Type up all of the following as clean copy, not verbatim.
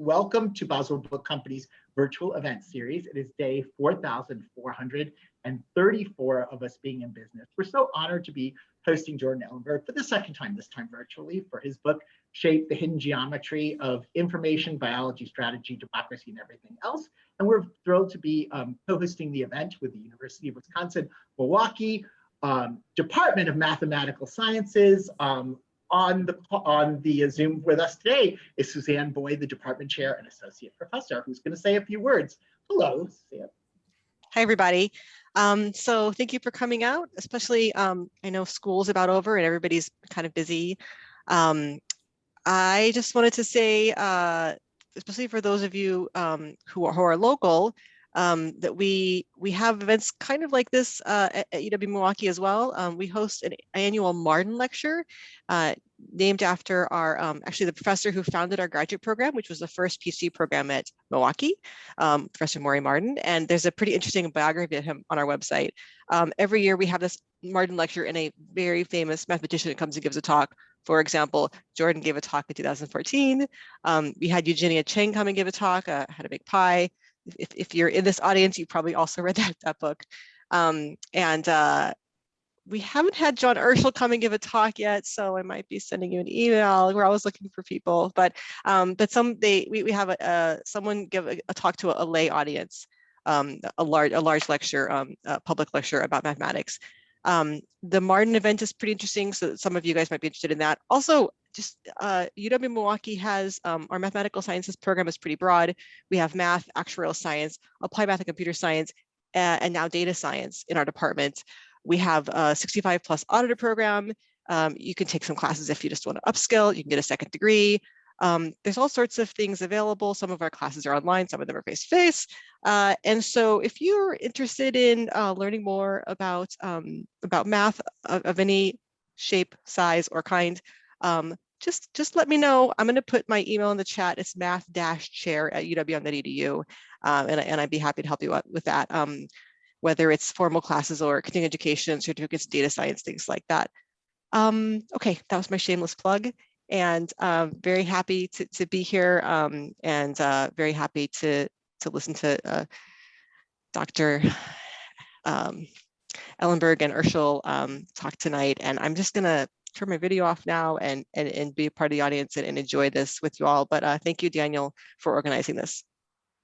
welcome to Boswell Book Company's virtual event series. It is day 4,434 of us being in business. We're so honored to be hosting Jordan Ellenberg for the second time, this time virtually, for his book, Shape: The Hidden Geometry of Information, Biology, Strategy, Democracy, and Everything Else. And we're thrilled to be co-hosting the event with the University of Wisconsin-Milwaukee Department of Mathematical Sciences. On the Zoom with us today is Suzanne Boyd, the department chair and associate professor, who's going to say a few words. Hello, Suzanne. Hi, everybody. So thank you for coming out, especially I know school's about over and everybody's kind of busy. I just wanted to say, especially for those of you who are local, that we have events kind of like this at UW-Milwaukee as well. We host an annual Martin Lecture named after our, actually the professor who founded our graduate program, which was the first PhD program at Milwaukee, Professor Maury Martin. And there's a pretty interesting biography of him on our website. Every year we have this Martin Lecture and a very famous mathematician comes and gives a talk. For example, Jordan gave a talk in 2014. We had Eugenia Cheng come and give a talk, How to Make Pie. If you're in this audience, you probably also read that book. We haven't had John Urschel come and give a talk yet, so I might be sending you an email. We're always looking for people, but someday we have someone give a talk to a lay audience, a large lecture, a public lecture about mathematics. The Martin event is pretty interesting, so some of you guys might be interested in that. Also, just UW-Milwaukee has our mathematical sciences program is pretty broad. We have math, actuarial science, applied math and computer science, and now data science in our department. We have a 65 plus auditor program. You can take some classes if you just want to upskill. You can get a second degree. There's all sorts of things available. Some of our classes are online, some of them are face-to-face. And so if you're interested in learning more about math of any shape, size, or kind, just let me know. I'm going to put my email in the chat. It's math-chair@uw.edu. And I'd be happy to help you out with that, whether it's formal classes or continuing education, certificates, data science, things like that. Okay, that was my shameless plug. And very happy to be here and very happy to listen to Dr. Ellenberg and Urschel talk tonight. And I'm just gonna turn my video off now and be a part of the audience and enjoy this with you all. But thank you, Daniel, for organizing this.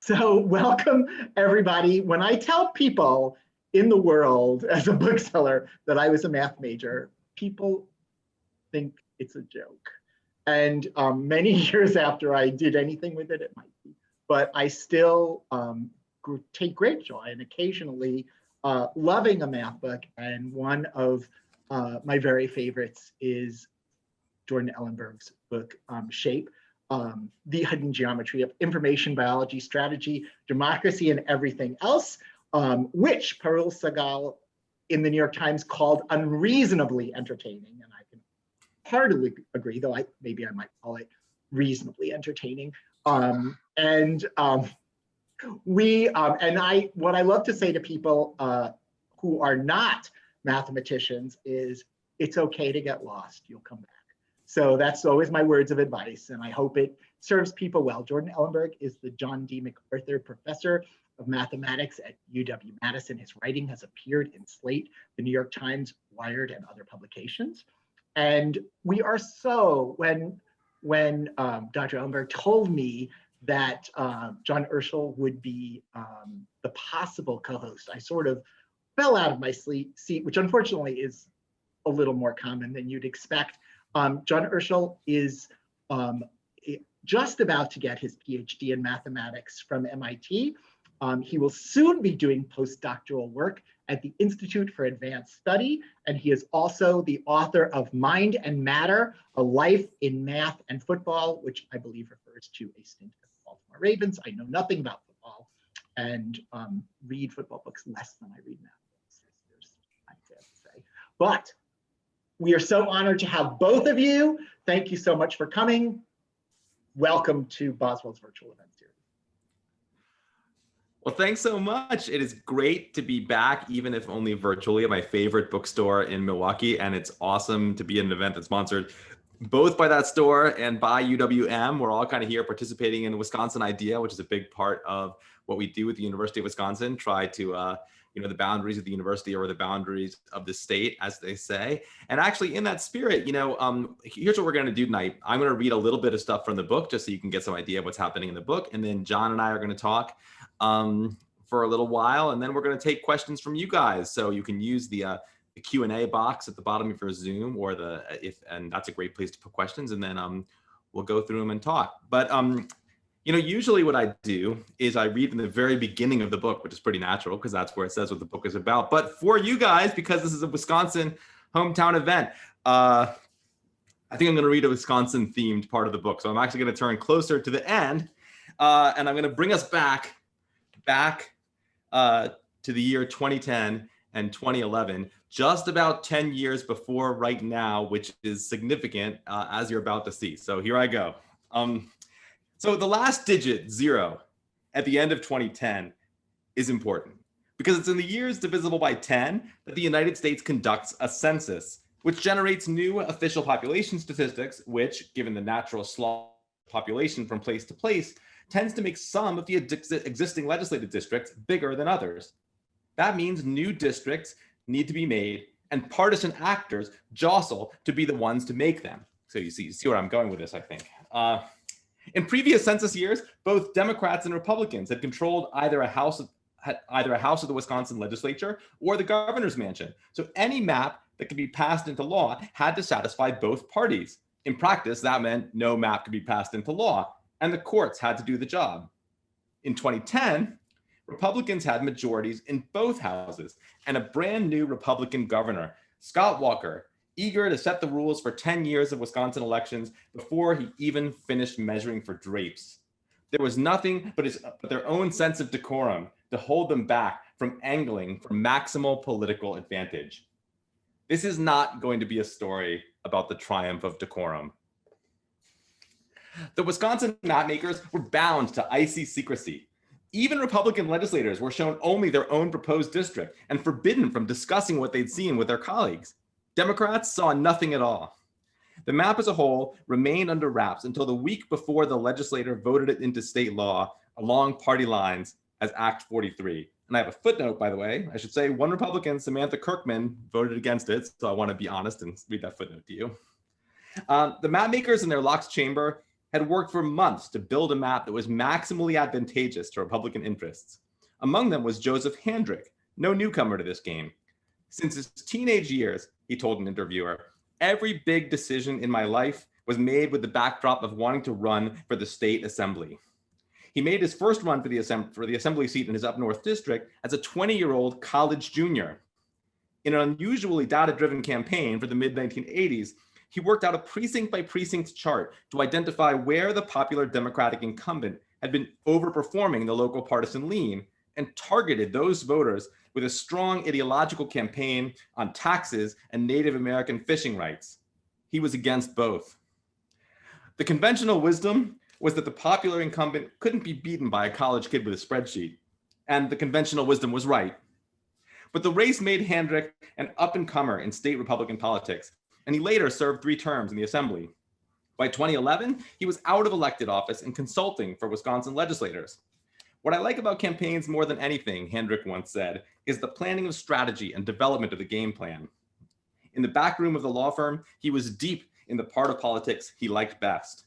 So welcome, everybody. When I tell people in the world as a bookseller that I was a math major, people think it's a joke. And many years after I did anything with it, it might be, but I still take great joy and occasionally loving a math book. And one of my very favorites is Jordan Ellenberg's book, Shape: The Hidden Geometry of Information, Biology, Strategy, Democracy, and Everything Else, which Parul Sehgal in the New York Times called unreasonably entertaining. And I can heartily agree, though maybe I might call it reasonably entertaining. What I love to say to people who are not mathematicians is, it's okay to get lost, you'll come back. So that's always my words of advice, and I hope it serves people well. Jordan Ellenberg is the John D. MacArthur Professor of Mathematics at UW-Madison. His writing has appeared in Slate, the New York Times, Wired, and other publications. And we are so, when Dr. Ellenberg told me that John Urschel would be the possible co-host, I sort of fell out of my seat, which unfortunately is a little more common than you'd expect. John Urschel is just about to get his PhD in mathematics from MIT. He will soon be doing postdoctoral work at the Institute for Advanced Study, and he is also the author of Mind and Matter: A Life in Math and Football, which I believe refers to a stint at the Baltimore Ravens. I know nothing about football and read football books less than I read math books, I have to say. But we are so honored to have both of you. Thank you so much for coming. Welcome to Boswell's virtual event series. Well, thanks so much. It is great to be back, even if only virtually, at my favorite bookstore in Milwaukee. And it's awesome to be at an event that's sponsored both by that store and by UWM. We're all kind of here participating in the Wisconsin idea, which is a big part of what we do at the University of Wisconsin, try to, the boundaries of the university or the boundaries of the state, as they say. And actually in that spirit, here's what we're going to do tonight. I'm going to read a little bit of stuff from the book just so you can get some idea of what's happening in the book. And then John and I are going to talk for a little while, and then we're going to take questions from you guys. So you can use the Q&A box at the bottom of your Zoom, or and that's a great place to put questions, and then we'll go through them and talk. But usually what I do is I read in the very beginning of the book, which is pretty natural because that's where it says what the book is about. But for you guys, because this is a Wisconsin hometown event, I think I'm going to read a Wisconsin themed part of the book. So I'm actually going to turn closer to the end, and I'm going to bring us back to the year 2010 and 2011, just about 10 years before right now, which is significant, as you're about to see. So here I go. So the last digit, 0, at the end of 2010 is important because it's in the years divisible by 10 that the United States conducts a census, which generates new official population statistics, which, given the natural slough of population from place to place, tends to make some of the existing legislative districts bigger than others. That means new districts need to be made, and partisan actors jostle to be the ones to make them. So you see where I'm going with this, I think. In previous census years, both Democrats and Republicans had controlled either a house of the Wisconsin legislature or the governor's mansion. So any map that could be passed into law had to satisfy both parties. In practice, that meant no map could be passed into law, and the courts had to do the job. In 2010, Republicans had majorities in both houses and a brand new Republican governor, Scott Walker, eager to set the rules for 10 years of Wisconsin elections before he even finished measuring for drapes. There was nothing but their own sense of decorum to hold them back from angling for maximal political advantage. This is not going to be a story about the triumph of decorum. The Wisconsin mapmakers were bound to icy secrecy. Even Republican legislators were shown only their own proposed district and forbidden from discussing what they'd seen with their colleagues. Democrats saw nothing at all. The map as a whole remained under wraps until the week before the legislature voted it into state law along party lines as Act 43. And I have a footnote, by the way. I should say one Republican, Samantha Kirkman, voted against it. So I want to be honest and read that footnote to you. The map makers in their locked chamber had worked for months to build a map that was maximally advantageous to Republican interests. Among them was Joseph Handrick, no newcomer to this game. Since his teenage years, he told an interviewer, every big decision in my life was made with the backdrop of wanting to run for the state assembly. He made his first run for the assembly seat in his up north district as a 20-year-old college junior. In an unusually data-driven campaign for the mid-1980s, he worked out a precinct-by-precinct chart to identify where the popular Democratic incumbent had been overperforming the local partisan lean and targeted those voters with a strong ideological campaign on taxes and Native American fishing rights. He was against both. The conventional wisdom was that the popular incumbent couldn't be beaten by a college kid with a spreadsheet, and the conventional wisdom was right. But the race made Handrick an up-and-comer in state Republican politics, and he later served 3 terms in the assembly. By 2011, he was out of elected office and consulting for Wisconsin legislators. What I like about campaigns more than anything, Handrick once said, is the planning of strategy and development of the game plan. In the back room of the law firm, he was deep in the part of politics he liked best.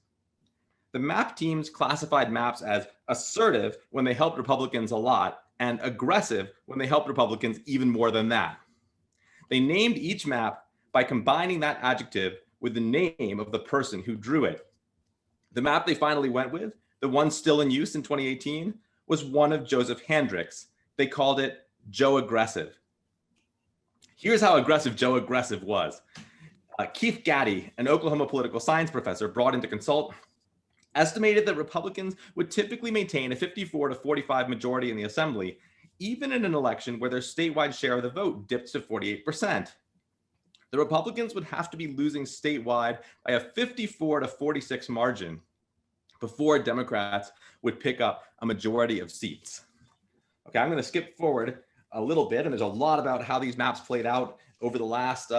The map teams classified maps as assertive when they helped Republicans a lot and aggressive when they helped Republicans even more than that. They named each map by combining that adjective with the name of the person who drew it. The map they finally went with, the one still in use in 2018, was one of Joseph Handrick's. They called it Joe Aggressive. Here's how aggressive Joe Aggressive was. Keith Gaddy, an Oklahoma political science professor brought in to consult, estimated that Republicans would typically maintain a 54 to 45 majority in the assembly, even in an election where their statewide share of the vote dipped to 48%. The Republicans would have to be losing statewide by a 54 to 46 margin before Democrats would pick up a majority of seats. Okay, I'm going to skip forward a little bit, and there's a lot about how these maps played out over the last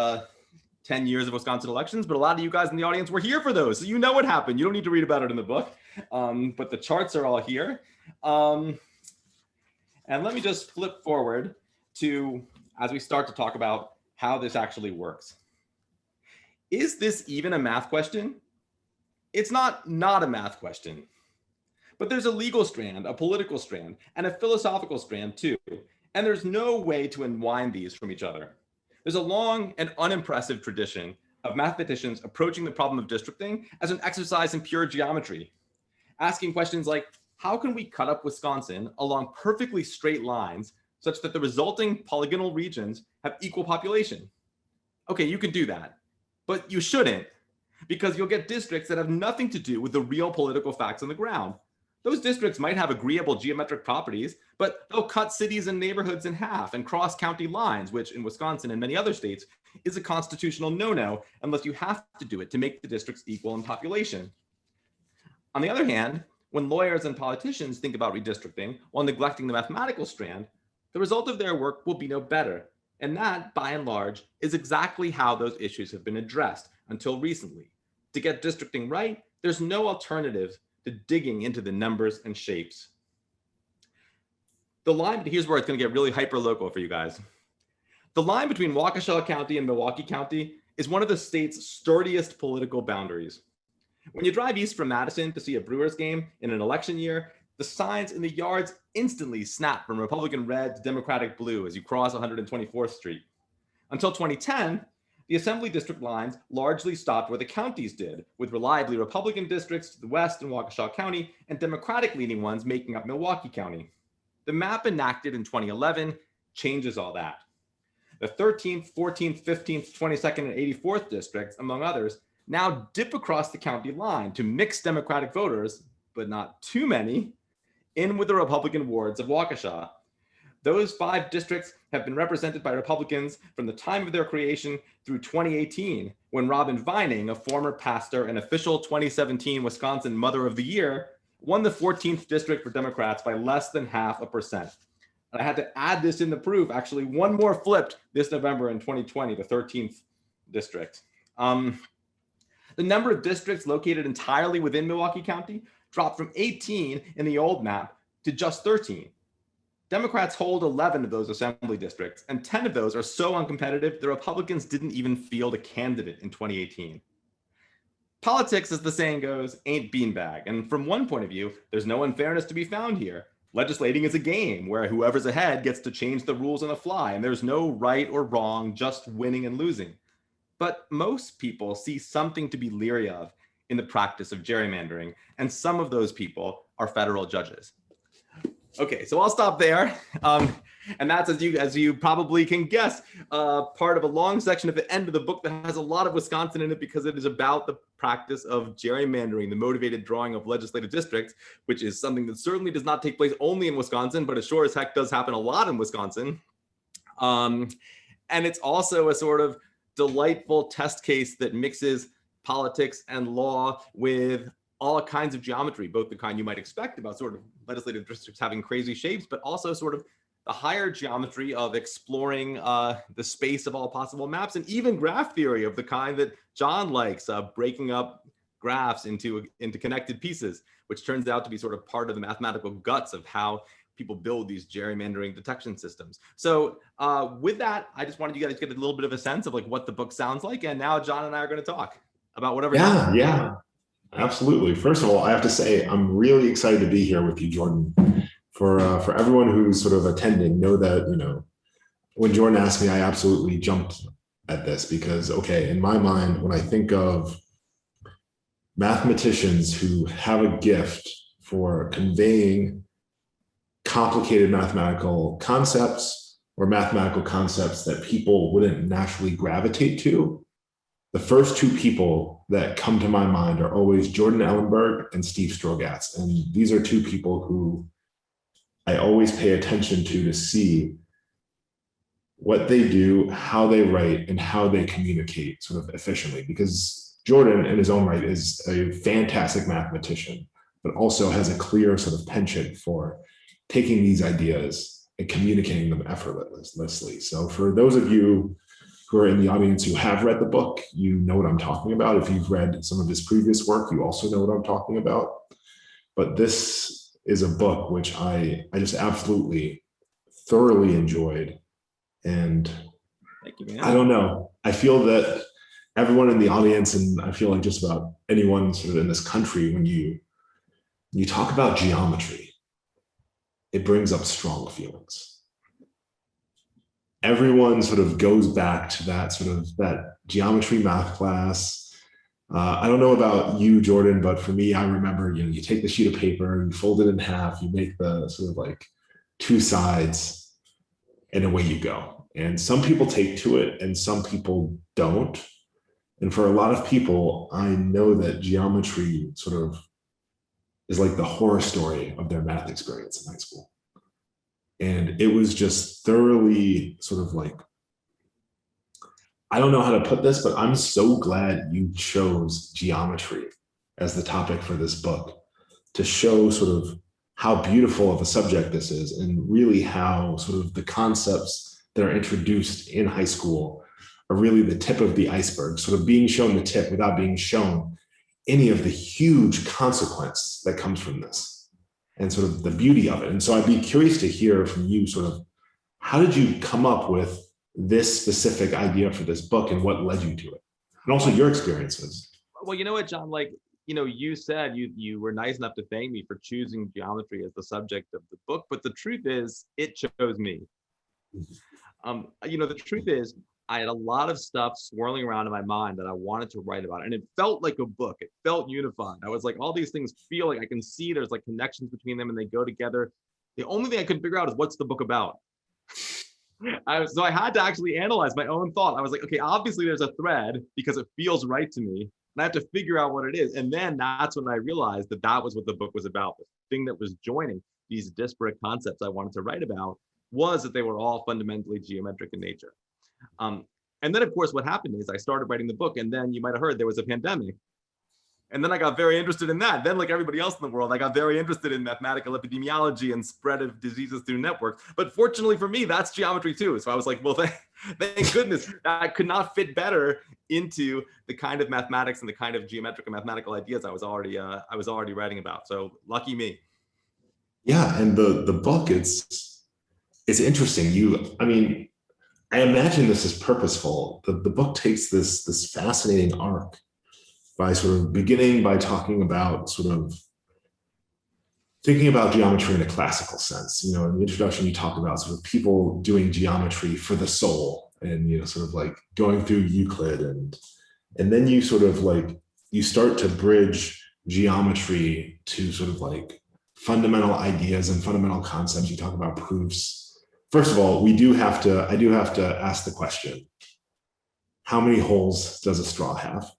10 years of Wisconsin elections, but a lot of you guys in the audience were here for those. So you know what happened. You don't need to read about it in the book, but the charts are all here. And let me just flip forward to, as we start to talk about how this actually works. Is this even a math question? It's not a math question, but there's a legal strand, a political strand, and a philosophical strand too. And there's no way to unwind these from each other. There's a long and unimpressive tradition of mathematicians approaching the problem of districting as an exercise in pure geometry, asking questions like, how can we cut up Wisconsin along perfectly straight lines such that the resulting polygonal regions have equal population? Okay, you can do that, but you shouldn't, because you'll get districts that have nothing to do with the real political facts on the ground. Those districts might have agreeable geometric properties, but they'll cut cities and neighborhoods in half and cross county lines, which in Wisconsin and many other states is a constitutional no-no unless you have to do it to make the districts equal in population. On the other hand, when lawyers and politicians think about redistricting while neglecting the mathematical strand, the result of their work will be no better. And that, by and large, is exactly how those issues have been addressed until recently. To get districting right, there's no alternative to digging into the numbers and shapes. The line, here's where it's going to get really hyper-local for you guys. The line between Waukesha County and Milwaukee County is one of the state's sturdiest political boundaries. When you drive east from Madison to see a Brewers game in an election year, the signs in the yards instantly snap from Republican red to Democratic blue as you cross 124th Street. Until 2010, the assembly district lines largely stopped where the counties did, with reliably Republican districts to the west in Waukesha County and Democratic-leaning ones making up Milwaukee County. The map enacted in 2011 changes all that. The 13th, 14th, 15th, 22nd, and 84th districts, among others, now dip across the county line to mix Democratic voters, but not too many, in with the Republican wards of Waukesha. Those 5 districts have been represented by Republicans from the time of their creation through 2018, when Robin Vining, a former pastor and official 2017 Wisconsin Mother of the Year, won the 14th district for Democrats by less than 0.5%. And I had to add this in the proof. Actually, one more flipped this November in 2020, the 13th district. The number of districts located entirely within Milwaukee County dropped from 18 in the old map to just 13. Democrats hold 11 of those assembly districts, and 10 of those are so uncompetitive, the Republicans didn't even field a candidate in 2018. Politics, as the saying goes, ain't beanbag. And from one point of view, there's no unfairness to be found here. Legislating is a game where whoever's ahead gets to change the rules on the fly, and there's no right or wrong, just winning and losing. But most people see something to be leery of in the practice of gerrymandering, and some of those people are federal judges. Okay, so I'll stop there. And that's, as you probably can guess, part of a long section at the end of the book that has a lot of Wisconsin in it, because it is about the practice of gerrymandering, the motivated drawing of legislative districts, which is something that certainly does not take place only in Wisconsin, but it sure as heck does happen a lot in Wisconsin. And it's also a sort of delightful test case that mixes politics and law with all kinds of geometry, both the kind you might expect about sort of legislative districts having crazy shapes, but also sort of the higher geometry of exploring the space of all possible maps, and even graph theory of the kind that John likes, breaking up graphs into connected pieces, which turns out to be sort of part of the mathematical guts of how people build these gerrymandering detection systems. So with that, I just wanted you guys to get a little bit of a sense of like what the book sounds like. And now John and I are going to talk about whatever. Yeah. Absolutely. First of all, I have to say, I'm really excited to be here with you, Jordan. For everyone who's sort of attending, know that, you know, when Jordan asked me, I absolutely jumped at this because, okay, in my mind, when I think of mathematicians who have a gift for conveying complicated mathematical concepts or mathematical concepts that people wouldn't naturally gravitate to, the first 2 people that come to my mind are always Jordan Ellenberg and Steve Strogatz. And these are 2 people who I always pay attention to see what they do, how they write, and how they communicate sort of efficiently. Because Jordan, in his own right, is a fantastic mathematician, but also has a clear sort of penchant for taking these ideas and communicating them effortlessly. So for those of you who are in the audience who have read the book, you know what I'm talking about. If you've read some of his previous work, you also know what I'm talking about. But this is a book which I just absolutely thoroughly enjoyed. And Thank you, man. I don't know. I feel that everyone in the audience, and I feel like just about anyone sort of in this country, when you talk about geometry, it brings up strong feelings. Everyone sort of goes back to that geometry math class. I don't know about you, Jordan, but for me, I remember, you take the sheet of paper, you fold it in half, you make the sort of like two sides, and away you go. And some people take to it and some people don't. And for a lot of people, I know that geometry sort of is like the horror story of their math experience in high school. And it was just thoroughly sort of like, I don't know how to put this, but I'm so glad you chose geometry as the topic for this book, to show sort of how beautiful of a subject this is, and really how sort of the concepts that are introduced in high school are really the tip of the iceberg, sort of being shown the tip without being shown any of the huge consequence that comes from this and sort of the beauty of it. And so I'd be curious to hear from you sort of, how did you come up with this specific idea for this book and what led you to it? And also your experiences. Well, you know what, John, like, you said you were nice enough to thank me for choosing geometry as the subject of the book, but the truth is it chose me. The truth is I had a lot of stuff swirling around in my mind that I wanted to write about, and it felt like a book. It felt unified. I was like, all these things feel like I can see there's like connections between them and they go together. The only thing I couldn't figure out is what's the book about. So I had to actually analyze my own thought. I was like, okay, obviously there's a thread because it feels right to me, and I have to figure out what it is. And then that's when I realized that was what the book was about. The thing that was joining these disparate concepts I wanted to write about was that they were all fundamentally geometric in nature. And then, of course, what happened is I started writing the book, and then you might have heard there was a pandemic. And then I got very interested in that. Then, like everybody else in the world, I got very interested in mathematical epidemiology and spread of diseases through networks. But fortunately for me, that's geometry too. So I was like, well, thank goodness that could not fit better into the kind of mathematics and the kind of geometric and mathematical ideas I was already writing about. So lucky me. Yeah, and the book, it's interesting. I imagine this is purposeful. The book takes this fascinating arc by sort of beginning by talking about sort of thinking about geometry in a classical sense. In the introduction, you talk about sort of people doing geometry for the soul, and sort of like going through Euclid, and then you sort of like you start to bridge geometry to sort of like fundamental ideas and fundamental concepts. You talk about proofs. First of all, I do have to ask the question: how many holes does a straw have?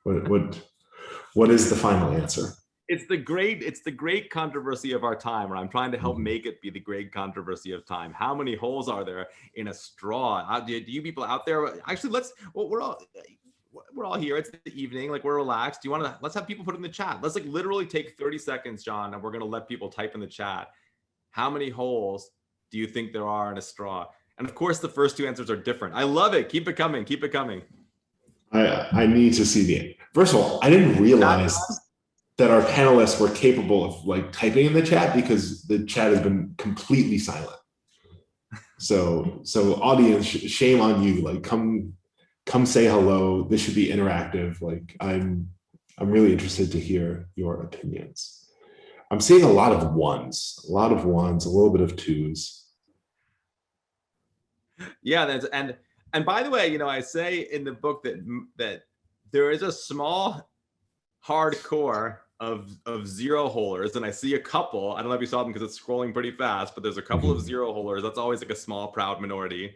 What is the final answer? It's the great controversy of our time, where I'm trying to help make it be the great controversy of time. How many holes are there in a straw? Do you people out there actually? We're all here. It's the evening, like we're relaxed. Let's have people put it in the chat. Let's like literally take 30 seconds, John, and we're gonna let people type in the chat. How many holes do you think there are in a straw? And of course, the first two answers are different. I love it. Keep it coming. Keep it coming. I need to see the. First of all, I didn't realize that our panelists were capable of like typing in the chat, because the chat has been completely silent. So audience, shame on you. Like come say hello. This should be interactive. Like I'm really interested to hear your opinions. I'm seeing a lot of ones, a little bit of twos. Yeah, and by the way, I say in the book that there is a small hardcore of zero holers, and I see a couple. I don't know if you saw them because it's scrolling pretty fast, but there's a couple of zero holers. That's always like a small, proud minority.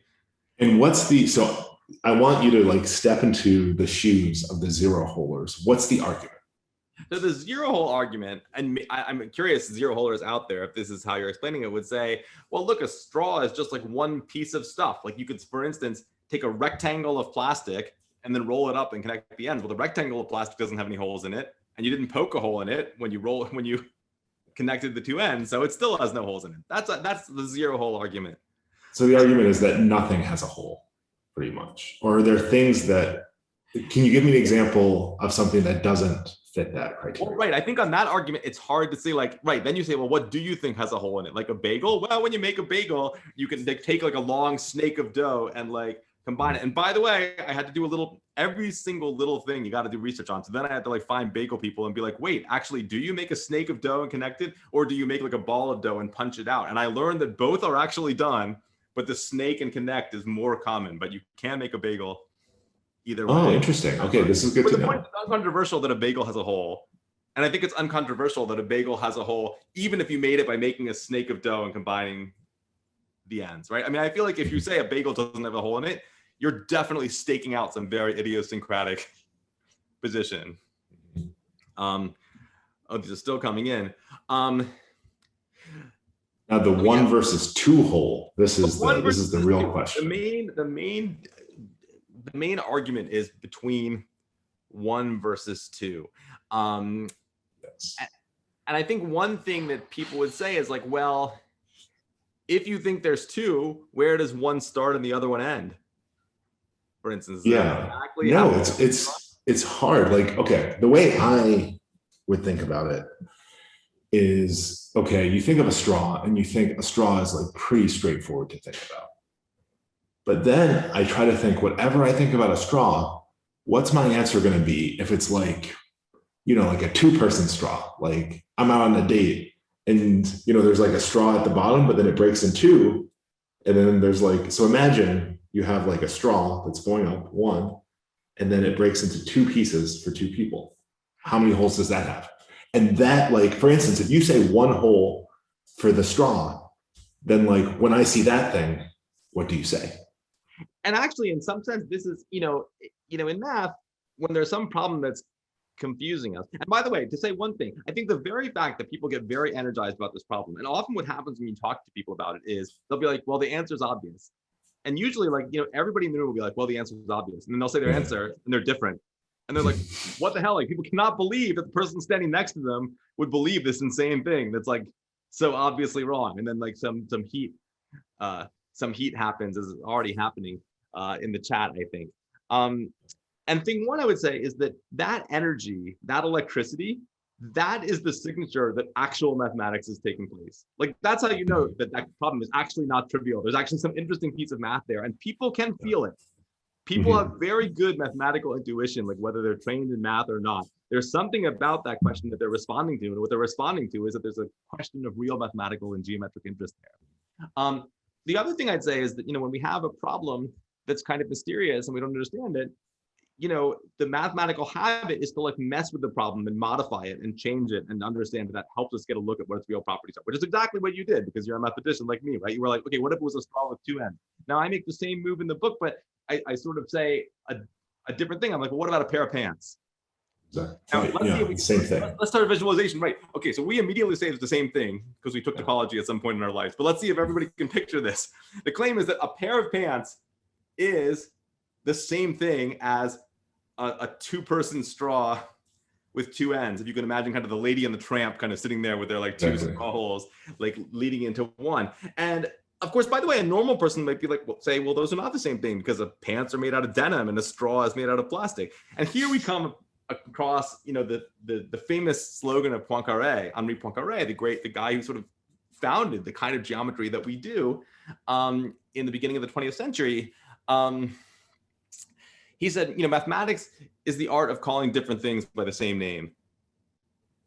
And so I want you to like step into the shoes of the zero holers. What's the argument? So the zero hole argument, and I'm curious, zero holers out there, if this is how you're explaining it, would say, well, look, a straw is just like one piece of stuff. Like you could, for instance, take a rectangle of plastic and then roll it up and connect the ends. Well, the rectangle of plastic doesn't have any holes in it, and you didn't poke a hole in it when you connected the two ends, so it still has no holes in it. That's the zero hole argument. So the argument is that nothing has a hole. pretty much? Or are there things that, can you give me an example of something that doesn't fit that criteria? Well, right. I think on that argument, it's hard to say like, right. Then you say, well, what do you think has a hole in it? Like a bagel? Well, when you make a bagel, you can take like a long snake of dough and like combine it. And by the way, I had to do every single little thing you got to do research on. So then I had to like find bagel people and be like, wait, actually, do you make a snake of dough and connect it? Or do you make like a ball of dough and punch it out? And I learned that both are actually done, but the snake and connect is more common, but you can make a bagel either way. Oh, interesting. Okay, this is good to know. The point is uncontroversial that a bagel has a hole. And I think it's uncontroversial that a bagel has a hole, even if you made it by making a snake of dough and combining the ends, right? I mean, I feel like if you say a bagel doesn't have a hole in it, you're definitely staking out some very idiosyncratic position. Oh, these are still coming in. Now the one versus two hole. This is the real question. The main argument is between 1 versus 2. Yes. And I think one thing that people would say is like, well, if you think there's 2, where does one start and the other one end? For instance, yeah, exactly. No, it's hard. Like, okay, the way I would think about it is, okay, you think of a straw and you think a straw is like pretty straightforward to think about. But then I try to think, whatever I think about a straw, what's my answer going to be if it's like, like a 2-person straw? Like I'm out on a date and, there's like a straw at the bottom, but then it breaks in 2. And then there's like, so imagine you have like a straw that's going up 1, and then it breaks into 2 pieces for 2 people. How many holes does that have? And that, like, for instance, if you say 1 hole for the straw, then like when I see that thing, what do you say? And actually, in some sense, this is, in math, when there's some problem that's confusing us. And by the way, to say one thing, I think the very fact that people get very energized about this problem, and often what happens when you talk to people about it is they'll be like, well, the answer is obvious. And usually, like, everybody in the room will be like, well, the answer is obvious. And then they'll say their answer and they're different. And they're like, what the hell? Like, people cannot believe that the person standing next to them would believe this insane thing that's like so obviously wrong. And then like some heat happens, as is already happening in the chat, I think. And thing one I would say is that energy, that electricity, that is the signature that actual mathematics is taking place. Like, that's how you know that problem is actually not trivial. There's actually some interesting piece of math there, and people can feel it. People have very good mathematical intuition, like whether they're trained in math or not. There's something about that question that they're responding to, and what they're responding to is that there's a question of real mathematical and geometric interest there. The other thing I'd say is that, when we have a problem that's kind of mysterious and we don't understand it, the mathematical habit is to like mess with the problem and modify it and change it and understand that helps us get a look at what its real properties are, which is exactly what you did because you're a mathematician like me, right? You were like, okay, what if it was a straw with 2 ends? Now I make the same move in the book, but I sort of say a different thing. I'm like, well, what about a pair of pants? Exactly. Now, same thing. Let's start a visualization, right? Okay, so we immediately say it's the same thing because we took topology at some point in our lives, but let's see if everybody can picture this. The claim is that a pair of pants is the same thing as a 2-person straw with 2 ends. If you can imagine kind of the Lady and the Tramp kind of sitting there with their like 2 straw holes, like leading into 1. And of course, by the way, a normal person might be like, well, those are not the same thing because pants are made out of denim and a straw is made out of plastic. And here we come across, the famous slogan of Poincaré, Henri Poincaré, the guy who sort of founded the kind of geometry that we do in the beginning of the 20th century. He said, mathematics is the art of calling different things by the same name.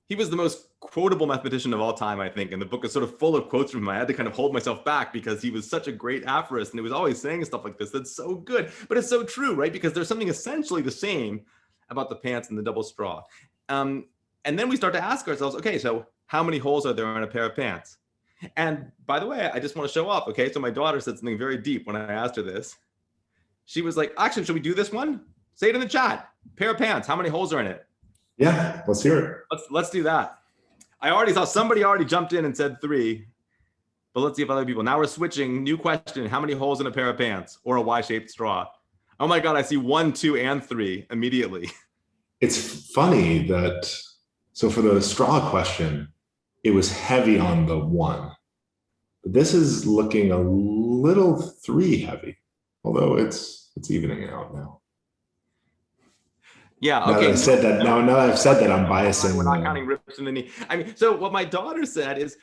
He was the most quotable mathematician of all time, I think, and the book is sort of full of quotes from him. I had to kind of hold myself back because he was such a great aphorist, and he was always saying stuff like this that's so good, but it's so true, right? Because there's something essentially the same about the pants and the double straw. And then we start to ask ourselves, okay, so how many holes are there in a pair of pants? And by the way, I just want to show off, okay? So my daughter said something very deep when I asked her this. She was like, actually, should we do this one? Say it in the chat. Pair of pants, how many holes are in it? Yeah, let's hear it. Let's do that. I already saw somebody already jumped in and said 3, but let's see if other people. Now we're switching, new question, how many holes in a pair of pants or a Y-shaped straw? Oh my God, I see 1, 2, and 3 immediately. It's funny that, so for the straw question, it was heavy on the 1. But this is looking a little 3 heavy, although it's It's evening out now. Yeah. Now Okay. that I've said that, now that I've said that, I'm biasing. We're not counting rips in the knee. I mean, so what my daughter said is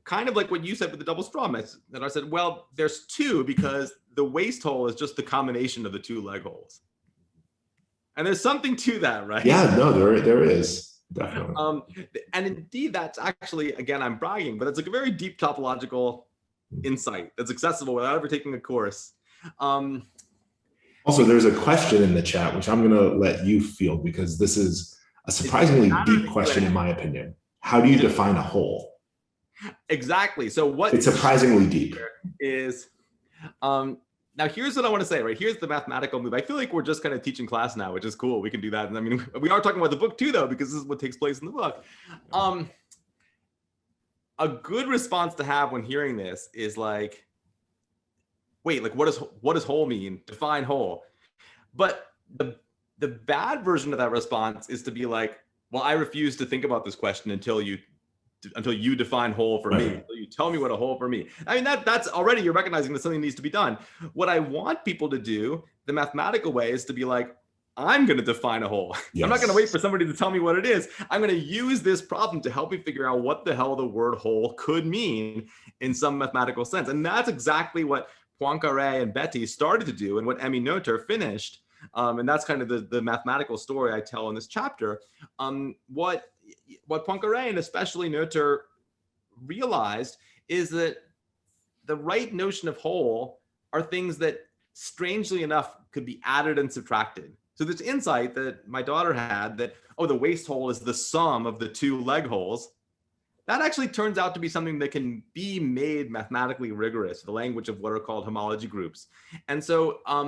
kind of like what you said with the double straw method. That I said, well, there's two because the waist hole is just the combination of the two leg holes. And there's something to that, right? Yeah, no, there is, definitely. And indeed, that's actually, again, I'm bragging, but it's like a very deep topological insight that's accessible without ever taking a course. Also, there's a question in the chat, which I'm going to let you field because this is a surprisingly deep question, in my opinion. How do you define a hole? Exactly. So what it's surprisingly deep is, now here's what I want to say, right? Here's the mathematical move. I feel like we're just kind of teaching class now, which is cool. We can do that. And I mean, we are talking about the book too, though, because this is what takes place in the book. A good response to have when hearing this is like, wait, like what does whole mean? Define whole. But the bad version of that response is to be like, well, I refuse to think about this question until you define whole for me, until you tell me what a whole for me. I mean, that's already, you're recognizing that something needs to be done. What I want people to do, the mathematical way, is to be like, I'm going to define a whole. Yes. I'm not going to wait for somebody to tell me what it is. I'm going to use this problem to help me figure out what the hell the word whole could mean in some mathematical sense. And that's exactly what Poincaré and Betti started to do and what Emmy Noether finished. And that's kind of the mathematical story I tell in this chapter. What Poincaré and especially Noether realized is that the right notion of whole are things that, strangely enough, could be added and subtracted. So this insight that my daughter had that, oh, the waist hole is the sum of the two leg holes, that actually turns out to be something that can be made mathematically rigorous, the language of what are called homology groups. And so, I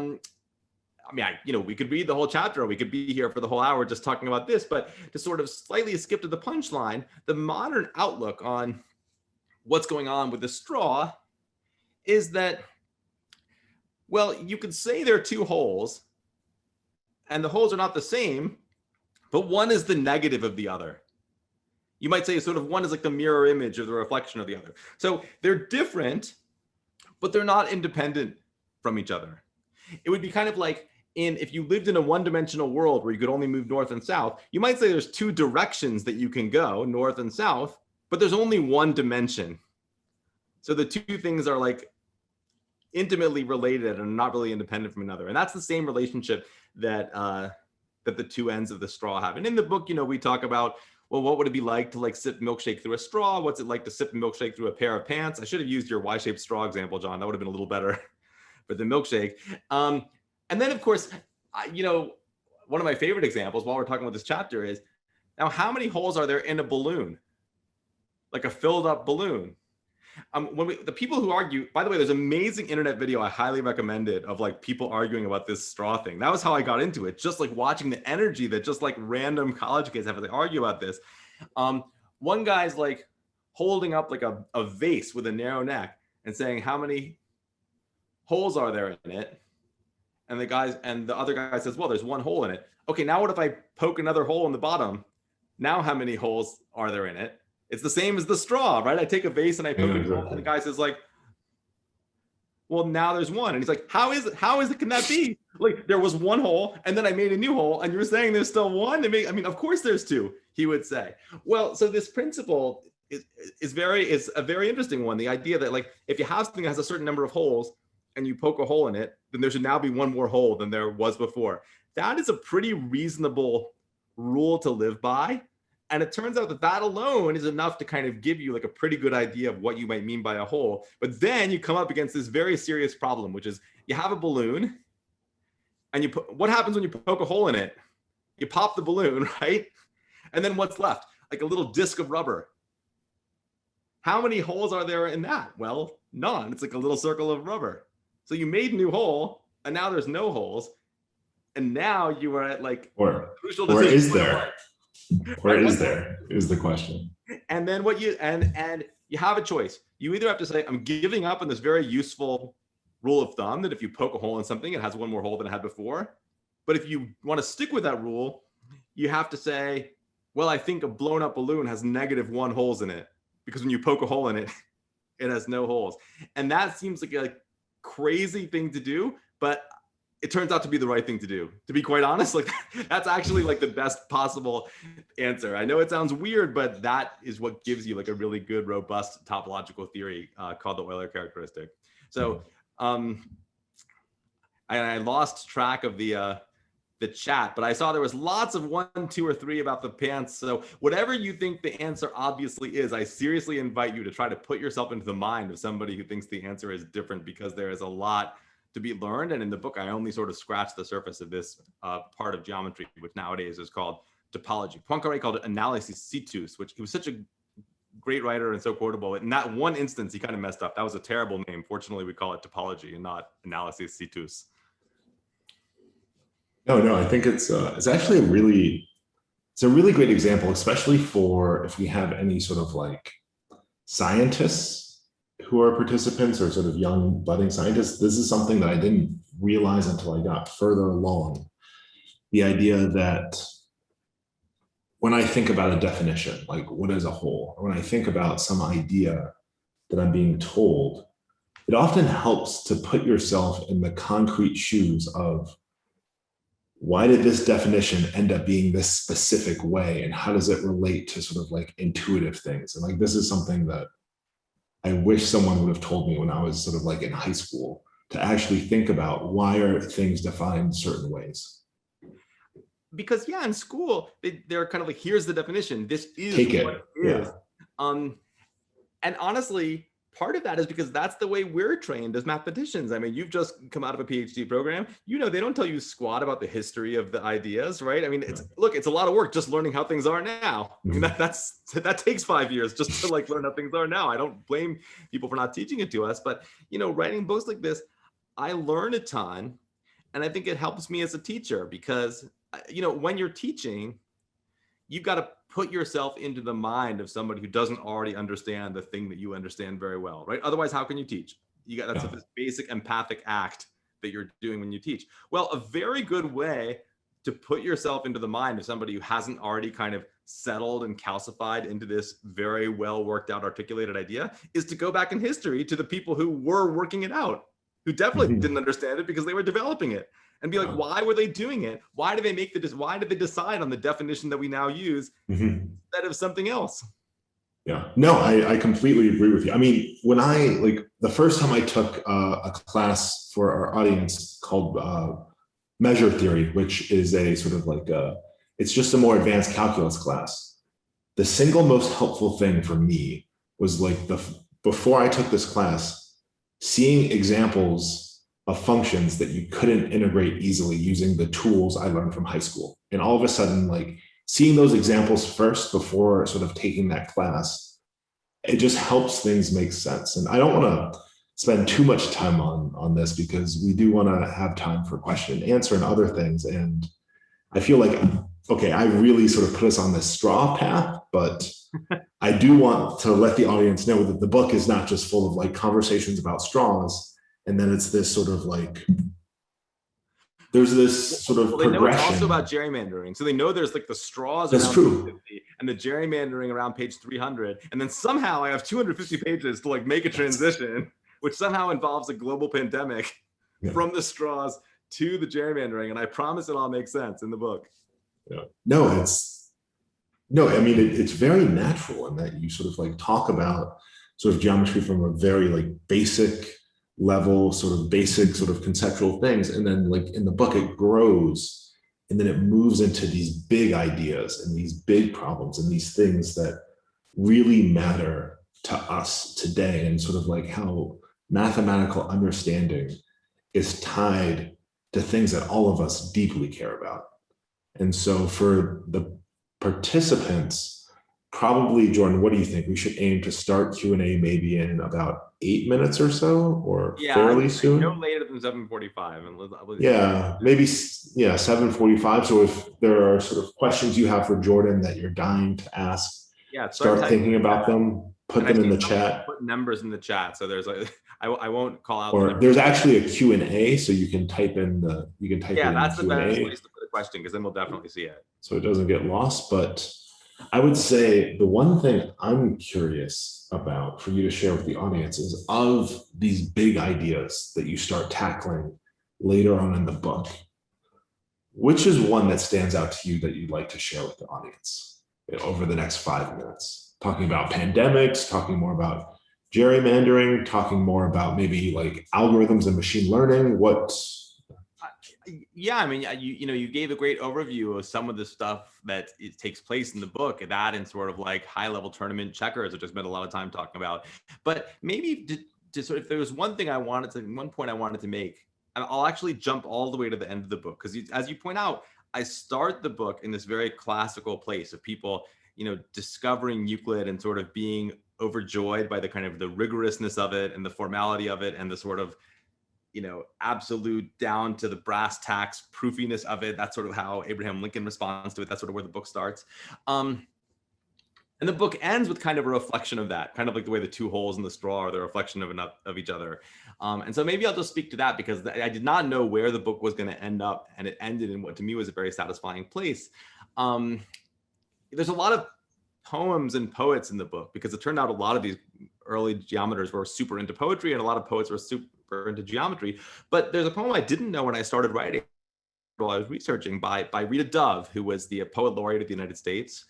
mean, we could read the whole chapter, or we could be here for the whole hour just talking about this, but to sort of slightly skip to the punchline, the modern outlook on what's going on with the straw is that, well, you could say there are two holes, and the holes are not the same, but one is the negative of the other. You might say sort of one is like the mirror image of the reflection of the other. So they're different, but they're not independent from each other. It would be kind of like if you lived in a one-dimensional world where you could only move north and south, you might say there's two directions that you can go, north and south, but there's only one dimension. So the two things are like intimately related and not really independent from another. And that's the same relationship that the two ends of the straw have. And in the book, we talk about, well, what would it be like to like sip milkshake through a straw? What's it like to sip a milkshake through a pair of pants? I should have used your Y-shaped straw example, John. That would have been a little better for the milkshake. And then, of course, one of my favorite examples while we're talking about this chapter is, now, how many holes are there in a balloon? Like a filled up balloon. The people who argue, by the way, there's an amazing internet video I highly recommended of like people arguing about this straw thing. That was how I got into it. Just like watching the energy that just like random college kids have as they argue about this. One guy's like holding up like a vase with a narrow neck and saying, how many holes are there in it? And the other guy says, well, there's one hole in it. Okay, now what if I poke another hole in the bottom? Now how many holes are there in it? It's the same as the straw, right? I take a vase and I poke it, and the guy says like, well, now there's one. And he's like, how is it, can that be? Like, there was one hole and then I made a new hole and you're saying there's still one? I mean, of course there's two, he would say. Well, so this principle is a very interesting one. The idea that like, if you have something that has a certain number of holes and you poke a hole in it, then there should now be one more hole than there was before. That is a pretty reasonable rule to live by. And it turns out that alone is enough to kind of give you like a pretty good idea of what you might mean by a hole. But then you come up against this very serious problem, which is you have a balloon and what happens when you poke a hole in it? You pop the balloon, right? And then what's left? Like a little disc of rubber. How many holes are there in that? Well, none. It's like a little circle of rubber. So you made a new hole and now there's no holes. And now you are at like crucial decision. Or is there? Or is there is the question. And then and you have a choice. You either have to say, I'm giving up on this very useful rule of thumb that if you poke a hole in something, it has one more hole than it had before. But if you want to stick with that rule, you have to say, well, I think a blown up balloon has -1 holes in it, because when you poke a hole in it, it has no holes. And that seems like a crazy thing to do, but it turns out to be the right thing to do. To be quite honest, like that's actually like the best possible answer. I know it sounds weird, but that is what gives you like a really good, robust topological theory called the Euler characteristic. So I lost track of the chat, but I saw there was lots of 1, 2, or 3 about the pants. So whatever you think the answer obviously is, I seriously invite you to try to put yourself into the mind of somebody who thinks the answer is different, because there is a lot to be learned. And in the book, I only sort of scratched the surface of this part of geometry, which nowadays is called topology. Poincaré called it analysis situs, which he was such a great writer and so quotable. In that one instance, he kind of messed up. That was a terrible name. Fortunately, we call it topology and not analysis situs. No, I think it's actually a really great example, especially for if we have any sort of like scientists who are participants or sort of young budding scientists. This is something that I didn't realize until I got further along. The idea that when I think about a definition, like what is a whole, or when I think about some idea that I'm being told, it often helps to put yourself in the concrete shoes of, why did this definition end up being this specific way? And how does it relate to sort of like intuitive things? And like, this is something that I wish someone would have told me when I was sort of like in high school, to actually think about, why are things defined certain ways? Because in school, they're kind of like, here's the definition. This is what it is. And honestly, part of that is because that's the way we're trained as mathematicians. I mean, you've just come out of a PhD program. You know, they don't tell you squat about the history of the ideas, right? I mean, it's a lot of work just learning how things are now. I mean, that takes 5 years just to like learn how things are now. I don't blame people for not teaching it to us, but you know, writing books like this, I learn a ton, and I think it helps me as a teacher because you know, when you're teaching, you've got to put yourself into the mind of somebody who doesn't already understand the thing that you understand very well, right? Otherwise, how can you teach? That's this basic empathic act that you're doing when you teach. Well, a very good way to put yourself into the mind of somebody who hasn't already kind of settled and calcified into this very well worked out, articulated idea is to go back in history to the people who were working it out, who definitely didn't understand it because they were developing it. And be like, why were they doing it? Why did they why did they decide on the definition that we now use instead of something else? Yeah, no, I completely agree with you. I mean, when the first time I took a class for our audience called Measure Theory, which is a sort of like it's just a more advanced calculus class. The single most helpful thing for me was like before I took this class, seeing examples of functions that you couldn't integrate easily using the tools I learned from high school. And all of a sudden, like seeing those examples first before sort of taking that class, it just helps things make sense. And I don't want to spend too much time on this because we do want to have time for question and answer and other things. And I feel like, okay, I really sort of put us on this straw path, but I do want to let the audience know that the book is not just full of like conversations about straws. And then it's this sort of like, there's this sort of progression. They know it's also about gerrymandering. So they know there's like the straws around 250 and the gerrymandering around page 300. And then somehow I have 250 pages to like make a transition, which somehow involves a global pandemic from the straws to the gerrymandering. And I promise it all makes sense in the book. Yeah. No, I mean, it's very natural in that you sort of like talk about sort of geometry from a very like basic level, sort of basic sort of conceptual things. And then like in the book, it grows and then it moves into these big ideas and these big problems and these things that really matter to us today, and sort of like how mathematical understanding is tied to things that all of us deeply care about. And so for the participants, probably, Jordan, what do you think? We should aim to start Q&A maybe in about 8 minutes or so, or fairly soon? No later than 7:45. Yeah, maybe 7:45. So if there are sort of questions you have for Jordan that you're dying to ask, start thinking about them, put them in the chat. Put numbers in the chat. So there's like, I won't call out. Or there's actually a Q&A, so you can type in that's the best place to put a question, because then we'll definitely see it. So it doesn't get lost. But I would say the one thing I'm curious about for you to share with the audience is, of these big ideas that you start tackling later on in the book. Which is one that stands out to you that you'd like to share with the audience over the next 5 minutes? Talking about pandemics, talking more about gerrymandering, talking more about maybe like algorithms and machine learning. What? Yeah, I mean, you gave a great overview of some of the stuff that it takes place in the book, that and sort of like high-level tournament checkers, which I spent a lot of time talking about. But maybe to sort of, if there was one point I wanted to make, and I'll actually jump all the way to the end of the book, because as you point out, I start the book in this very classical place of people, discovering Euclid and sort of being overjoyed by the kind of the rigorousness of it and the formality of it and the sort of, absolute down to the brass tacks proofiness of it. That's sort of how Abraham Lincoln responds to it. That's sort of where the book starts. And the book ends with kind of a reflection of that, kind of like the way the two holes in the straw are the reflection of each other. And so maybe I'll just speak to that, because I did not know where the book was going to end up, and it ended in what to me was a very satisfying place. There's a lot of poems and poets in the book, because it turned out a lot of these early geometers were super into poetry, and a lot of poets were super into geometry. But there's a poem I didn't know when I started writing, while I was researching, by Rita Dove, who was the poet laureate of the United States.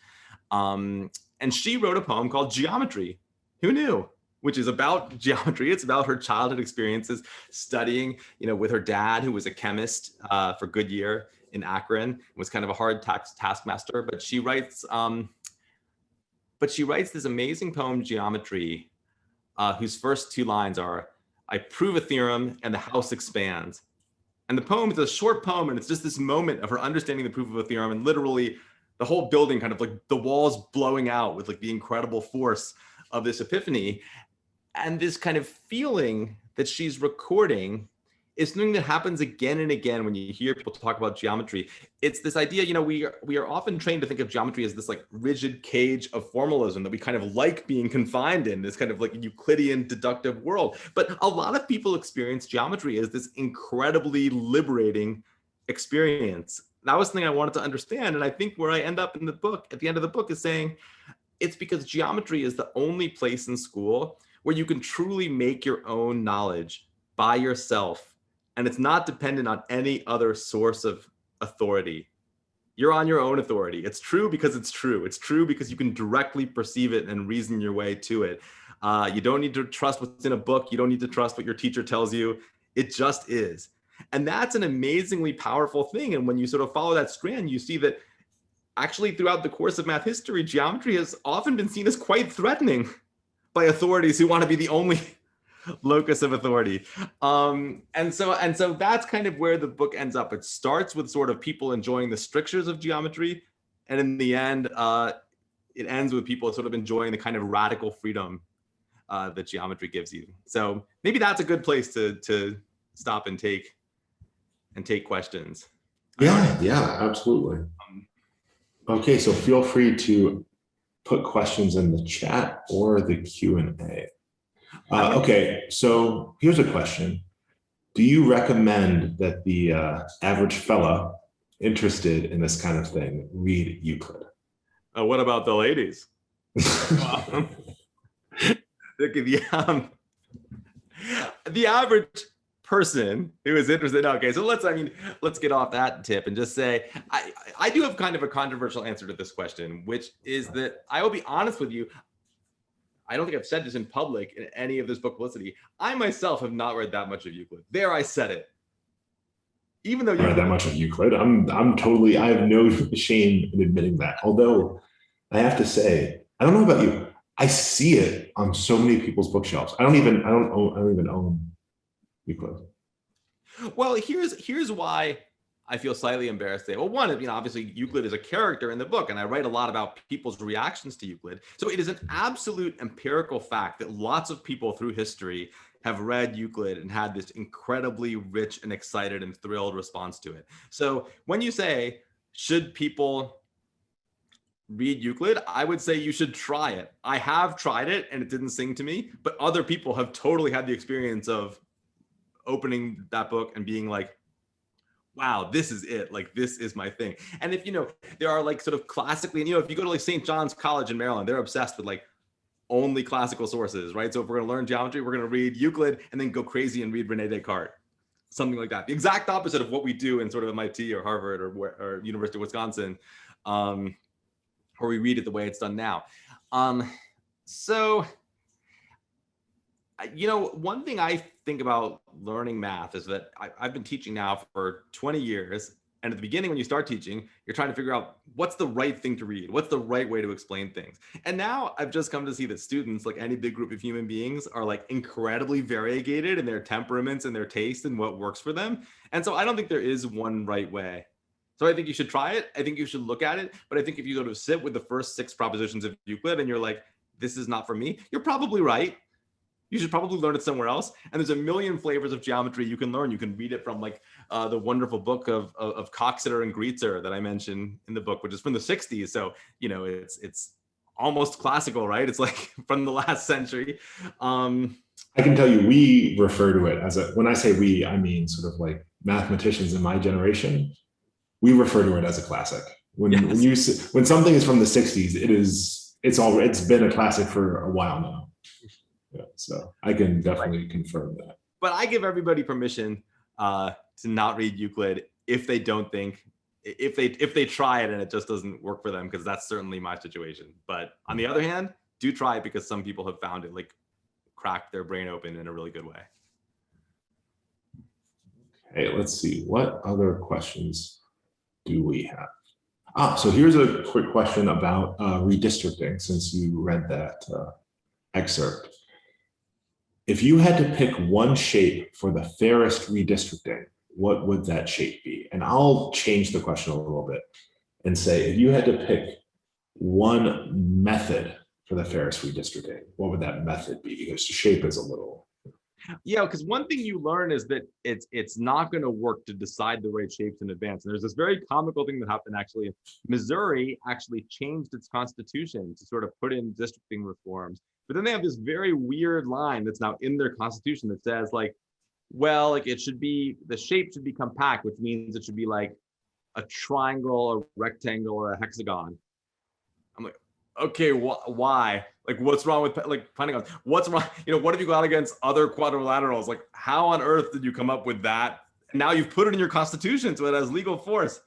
And she wrote a poem called Geometry. Who knew? Which is about geometry. It's about her childhood experiences studying, with her dad, who was a chemist for Goodyear in Akron, was kind of a hard taskmaster. But she writes this amazing poem, Geometry, whose first two lines are, "I prove a theorem and the house expands." And the poem is a short poem, and it's just this moment of her understanding the proof of a theorem, and literally the whole building kind of like the walls blowing out with like the incredible force of this epiphany. And this kind of feeling that she's recording is something that happens again and again when you hear people talk about geometry. It's this idea, we are often trained to think of geometry as this like rigid cage of formalism that we kind of like being confined in, this kind of like Euclidean deductive world. But a lot of people experience geometry as this incredibly liberating experience. That was something I wanted to understand. And I think where I end up in the book, at the end of the book, is saying it's because geometry is the only place in school where you can truly make your own knowledge by yourself. And it's not dependent on any other source of authority. You're on your own authority. It's true because it's true. It's true because you can directly perceive it and reason your way to it. You don't need to trust what's in a book. You don't need to trust what your teacher tells you. It just is. And that's an amazingly powerful thing. And when you sort of follow that strand, you see that actually throughout the course of math history, geometry has often been seen as quite threatening by authorities who want to be the only locus of authority. And so that's kind of where the book ends up. It starts with sort of people enjoying the strictures of geometry. And in the end, it ends with people sort of enjoying the kind of radical freedom that geometry gives you. So maybe that's a good place to stop and take questions. Yeah, absolutely. Okay, so feel free to put questions in the chat or the Q&A. Okay, so here's a question. Do you recommend that the average fella interested in this kind of thing read Euclid? What about the ladies? The average person who is interested. Okay, so let's get off that tip and just say, I do have kind of a controversial answer to this question, which is that I will be honest with you. I don't think I've said this in public in any of this book publicity. I myself have not read that much of Euclid. There, I said it. Even though you read that much of Euclid, I have no shame in admitting that. Although I have to say, I don't know about you, I see it on so many people's bookshelves. I don't even own Euclid. Well, here's why I feel slightly embarrassed today. Well, one, obviously Euclid is a character in the book, and I write a lot about people's reactions to Euclid. So it is an absolute empirical fact that lots of people through history have read Euclid and had this incredibly rich and excited and thrilled response to it. So when you say, should people read Euclid, I would say you should try it. I have tried it and it didn't sing to me, but other people have totally had the experience of opening that book and being like, wow, this is it. Like, this is my thing. And if, there are like sort of classically, and if you go to like St. John's College in Maryland, they're obsessed with like only classical sources, right? So if we're going to learn geometry, we're going to read Euclid and then go crazy and read René Descartes. something like that. The exact opposite of what we do in sort of MIT or Harvard or University of Wisconsin, where we read it the way it's done now. So, one thing I think about learning math is that I've been teaching now for 20 years. And at the beginning, when you start teaching, you're trying to figure out what's the right thing to read, what's the right way to explain things. And now I've just come to see that students, like any big group of human beings, are like incredibly variegated in their temperaments and their taste and what works for them. And so I don't think there is one right way. So I think you should try it. I think you should look at it. But I think if you go to sit with the first 6 propositions of Euclid and you're like, this is not for me, you're probably right. You should probably learn it somewhere else. And there's a million flavors of geometry you can learn. You can read it from like the wonderful book of Coxeter and Greetzer that I mentioned in the book, which is from the 60s. So, it's almost classical, right? It's like from the last century. I can tell you, we refer to it as when I say we, I mean sort of like mathematicians in my generation, we refer to it as a classic. When something is from the 60s, it's been a classic for a while now. Yeah, so I can definitely confirm that. But I give everybody permission to not read Euclid if they don't think, if they try it and it just doesn't work for them, because that's certainly my situation. But on the other hand, do try it, because some people have found it like cracked their brain open in a really good way. Okay, let's see. What other questions do we have? So here's a quick question about redistricting, since you read that excerpt. If you had to pick one shape for the fairest redistricting, what would that shape be? And I'll change the question a little bit and say, if you had to pick one method for the fairest redistricting, what would that method be? Because the shape is a little. Yeah, because one thing you learn is that it's not going to work to decide the right shapes in advance. And there's this very comical thing that happened actually. Missouri actually changed its constitution to sort of put in districting reforms. But then they have this very weird line that's now in their constitution that says like, well, like it should be, the shape should be compact, which means it should be like a triangle, a rectangle, or a hexagon. I'm like, okay, why? Like, what's wrong with like Pentagons? What's wrong? What have you got against other quadrilaterals? Like, how on earth did you come up with that? Now you've put it in your constitution, so it has legal force.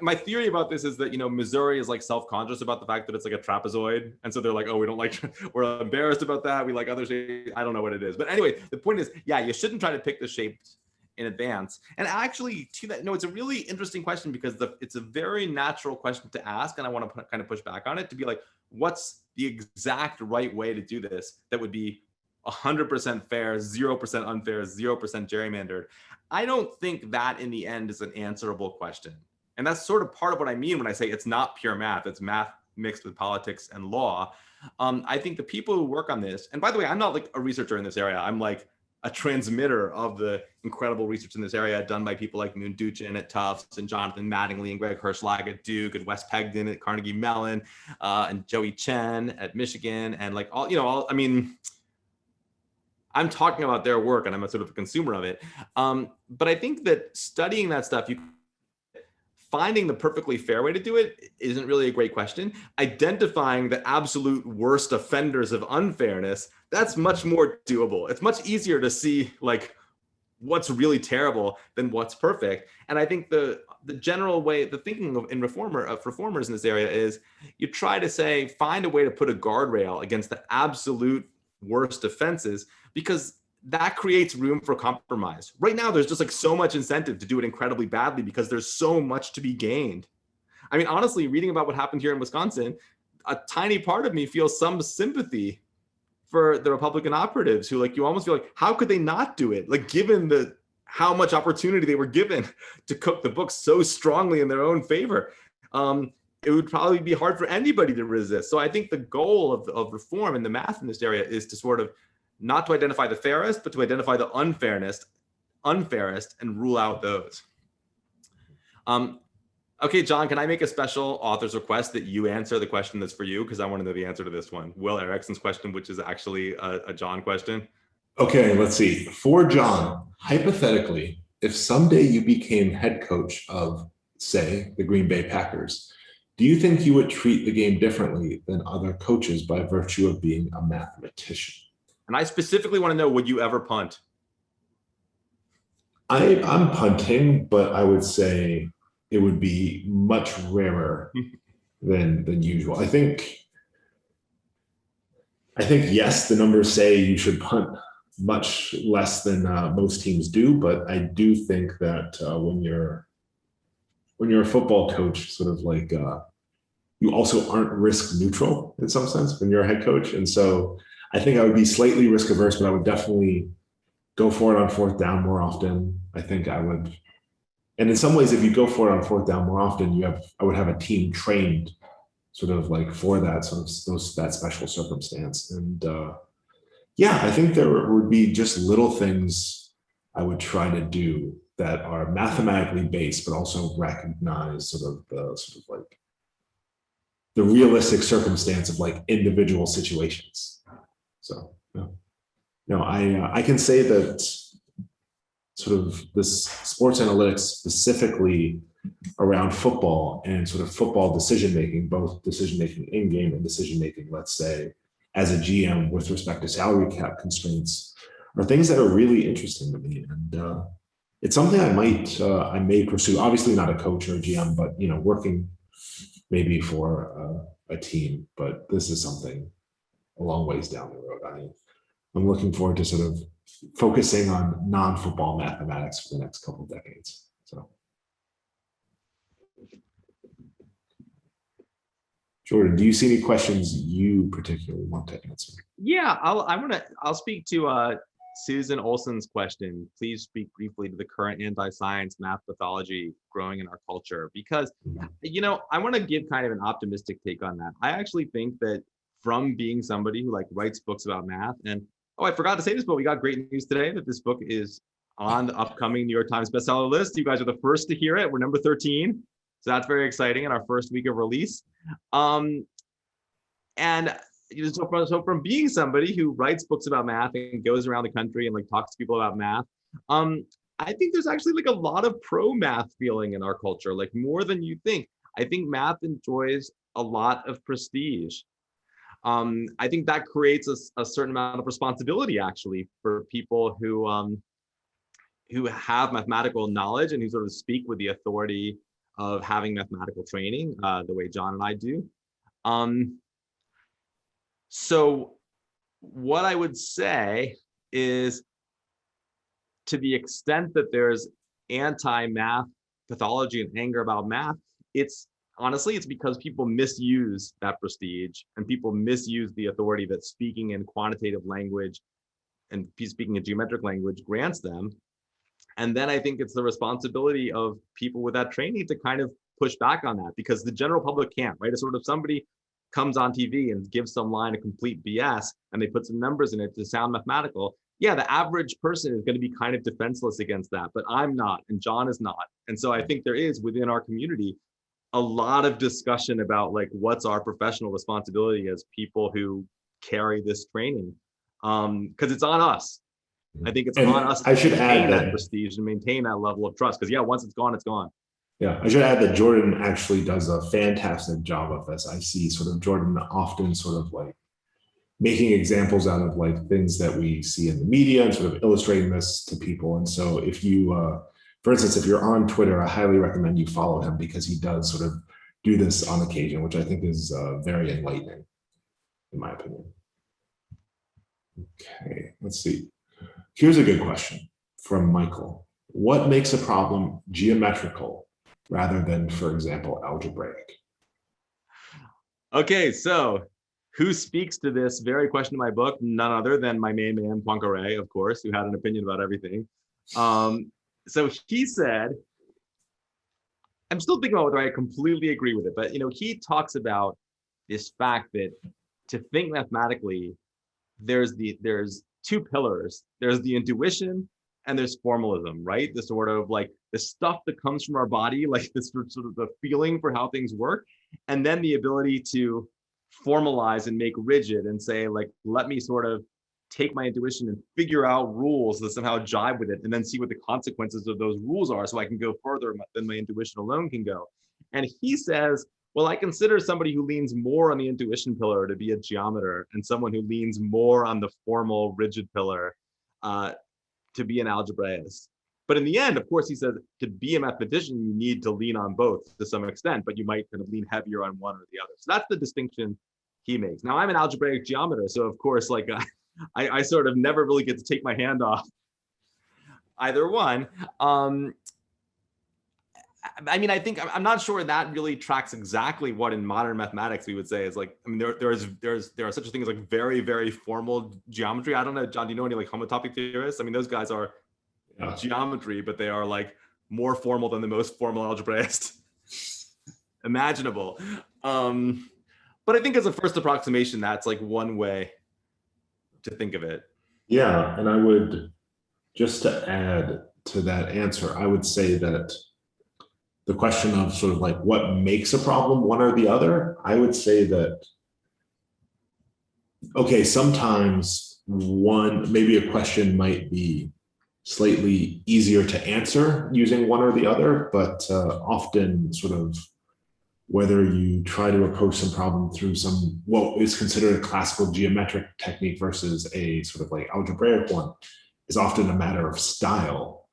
My theory about this is that, Missouri is like self-conscious about the fact that it's like a trapezoid. And so they're like, oh, we don't like, we're embarrassed about that. We like other shapes. I don't know what it is. But anyway, the point is, yeah, you shouldn't try to pick the shapes in advance. And actually to that, it's a really interesting question, because it's a very natural question to ask. And I want to kind of push back on it to be like, what's the exact right way to do this that would be 100% fair, 0% unfair, 0% gerrymandered? I don't think that in the end is an answerable question. And that's sort of part of what I mean when I say it's not pure math, it's math mixed with politics and law. I think the people who work on this, and by the way, I'm not like a researcher in this area, I'm like a transmitter of the incredible research in this area done by people like Moon Duchin at Tufts and Jonathan Mattingly and Greg Hirschlag at Duke and Wes Pegden at Carnegie Mellon and Joey Chen at Michigan, and like all, I'm talking about their work and I'm a sort of a consumer of it. But I think that studying that stuff, finding the perfectly fair way to do it isn't really a great question. Identifying the absolute worst offenders of unfairness, that's much more doable. It's much easier to see like what's really terrible than what's perfect. And I think the general way, the thinking of reformers in this area is you try to say, find a way to put a guardrail against the absolute worst offenses, because that creates room for compromise. Right now, there's just like so much incentive to do it incredibly badly because there's so much to be gained. I mean, honestly, reading about what happened here in Wisconsin, a tiny part of me feels some sympathy for the Republican operatives who, like, you almost feel like, how could they not do it? Like, given how much opportunity they were given to cook the books so strongly in their own favor, it would probably be hard for anybody to resist. So I think the goal of reform in the math in this area is to sort of not to identify the fairest, but to identify the unfairest, and rule out those. Okay, John, can I make a special author's request that you answer the question that's for you? Because I want to know the answer to this one. Will Erickson's question, which is actually a John question. Okay, let's see. For John, hypothetically, if someday you became head coach of, say, the Green Bay Packers, do you think you would treat the game differently than other coaches by virtue of being a mathematician? And I specifically want to know, would you ever punt? I'm punting, but I would say it would be much rarer than usual. I think yes, the numbers say you should punt much less than most teams do, but I do think that when you're a football coach, sort of like you also aren't risk neutral in some sense when you're a head coach, and so I think I would be slightly risk averse, but I would definitely go for it on fourth down more often. I think I would, and in some ways, if you go for it on fourth down more often, I would have a team trained sort of like for that sort of that special circumstance. And yeah, I think there would be just little things I would try to do that are mathematically based, but also recognize sort of like the realistic circumstance of like individual situations. So no, I can say that sort of this sports analytics specifically around football and sort of football decision making, both decision making in game and decision making, let's say, as a GM with respect to salary cap constraints, are things that are really interesting to me. And it's something I may pursue. Obviously, not a coach or a GM, but working maybe for a team. But this is something a long ways down the road. I'm looking forward to sort of focusing on non-football mathematics for the next couple of decades. So. Jordan, do you see any questions you particularly want to answer? Yeah, I'll speak to Susan Olson's question. Please speak briefly to the current anti-science math pathology growing in our culture, because I want to give kind of an optimistic take on that. I actually think that from being somebody who like writes books about math, and I forgot to say this, but we got great news today that this book is on the upcoming New York Times bestseller list. You guys are the first to hear it. We're number 13. So that's very exciting in our first week of release. And so from being somebody who writes books about math and goes around the country and like talks to people about math, I think there's actually like a lot of pro math feeling in our culture, like more than you think. I think math enjoys a lot of prestige. I think that creates a certain amount of responsibility actually for people who have mathematical knowledge and who sort of speak with the authority of having mathematical training, the way John and I do. So what I would say is, to the extent that there's anti-math pathology and anger about math, it's because people misuse that prestige and people misuse the authority that speaking in quantitative language and speaking in geometric language grants them. And then I think it's the responsibility of people with that training to kind of push back on that, because the general public can't, right? It's sort of somebody comes on TV and gives some line of complete BS and they put some numbers in it to sound mathematical. Yeah, the average person is going to be kind of defenseless against that, but I'm not, and John is not. And so I think there is within our community a lot of discussion about like what's our professional responsibility as people who carry this training, because it's on us. I think it's on us to maintain that prestige and maintain that level of trust, because once it's gone, it's gone. Yeah, I should add that Jordan actually does a fantastic job of this. I see sort of Jordan often sort of like making examples out of like things that we see in the media and sort of illustrating this to people. And so if you, for instance, if you're on Twitter, I highly recommend you follow him, because he does sort of do this on occasion, which I think is very enlightening, in my opinion. Okay, let's see. Here's a good question from Michael. What makes a problem geometrical rather than, for example, algebraic? Okay, so who speaks to this very question in my book? None other than my main man, Poincaré, of course, who had an opinion about everything. So he said, I'm still thinking about whether I completely agree with it, but he talks about this fact that to think mathematically, there's two pillars. There's the intuition and there's formalism, right? The sort of like the stuff that comes from our body, like this sort of the feeling for how things work, and then the ability to formalize and make rigid and say, like, let me sort of take my intuition and figure out rules that somehow jive with it, and then see what the consequences of those rules are, so I can go further than my intuition alone can go. And he says, well, I consider somebody who leans more on the intuition pillar to be a geometer, and someone who leans more on the formal rigid pillar to be an algebraist. But in the end, of course, he says to be a mathematician, you need to lean on both to some extent, but you might kind of lean heavier on one or the other. So that's the distinction he makes. Now, I'm an algebraic geometer, so of course, like I sort of never really get to take my hand off either one. I mean, I think I'm not sure that really tracks exactly what in modern mathematics we would say is like. I mean, there are such a thing as like very, very formal geometry. I don't know, John. Do you know any like homotopic theorists? I mean, those guys are geometry, but they are like more formal than the most formal algebraist imaginable. But I think as a first approximation, that's like one way to think of it. Yeah, and I would, just to add to that answer, I would say that the question of sort of like what makes a problem one or the other, I would say that, okay, sometimes maybe a question might be slightly easier to answer using one or the other, but often sort of whether you try to approach some problem through some what is considered a classical geometric technique versus a sort of like algebraic one is often a matter of style,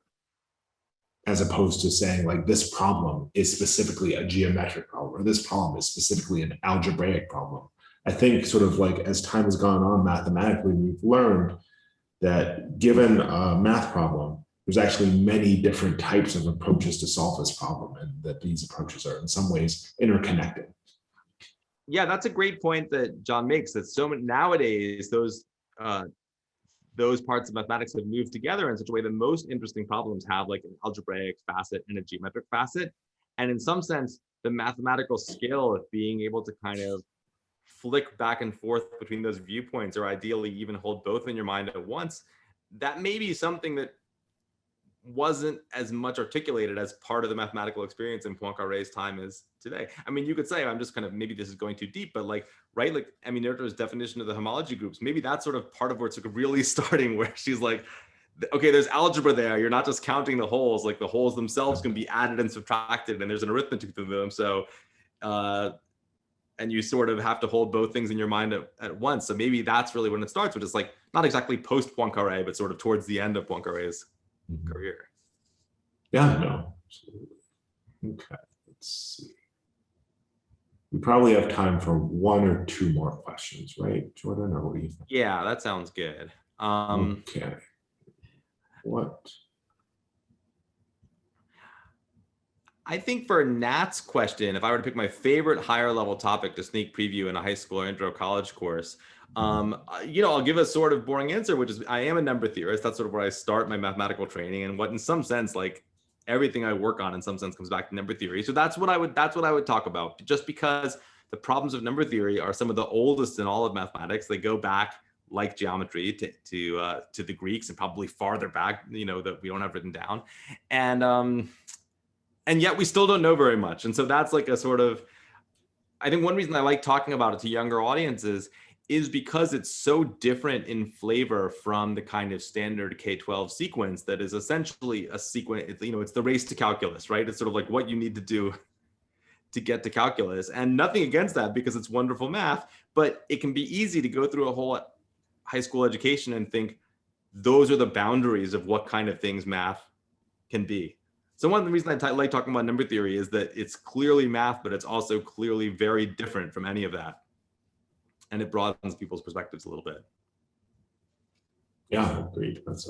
as opposed to saying like this problem is specifically a geometric problem or this problem is specifically an algebraic problem. I think sort of like as time has gone on mathematically, we've learned that given a math problem, there's actually many different types of approaches to solve this problem, and that these approaches are in some ways interconnected. Yeah, that's a great point that John makes, that so many nowadays those parts of mathematics have moved together in such a way that most interesting problems have like an algebraic facet and a geometric facet. And in some sense, the mathematical skill of being able to kind of flick back and forth between those viewpoints, or ideally even hold both in your mind at once, that may be something that wasn't as much articulated as part of the mathematical experience in Poincaré's time as today. I mean, you could say, I'm just kind of, maybe this is going too deep, but like, right, like, I mean, Noether's definition of the homology groups, maybe that's sort of part of where it's like really starting, where she's like, okay, there's algebra there. You're not just counting the holes, like the holes themselves can be added and subtracted, and there's an arithmetic to them. So, and you sort of have to hold both things in your mind at once. So maybe that's really when it starts, which is like not exactly post Poincaré, but sort of towards the end of Poincaré's career. Yeah, no, absolutely. Okay, let's see. We probably have time for one or two more questions, right, Jordan? Or what do you think? Yeah, that sounds good. Okay. What? I think for Nat's question, if I were to pick my favorite higher level topic to sneak preview in a high school or intro college course, I'll give a sort of boring answer, which is I am a number theorist. That's sort of where I start my mathematical training, and what in some sense, like everything I work on in some sense comes back to number theory. So that's what I would talk about, just because the problems of number theory are some of the oldest in all of mathematics. They go back, like geometry, to the Greeks, and probably farther back, that we don't have written down. And yet we still don't know very much. And so that's like a sort of, I think one reason I like talking about it to younger audiences is because it's so different in flavor from the kind of standard K-12 sequence that is essentially a sequence, it's the race to calculus, right? It's sort of like what you need to do to get to calculus, and nothing against that because it's wonderful math, but it can be easy to go through a whole high school education and think those are the boundaries of what kind of things math can be. So one of the reasons I like talking about number theory is that it's clearly math, but it's also clearly very different from any of that. And it broadens people's perspectives a little bit. Yeah, agreed. Let's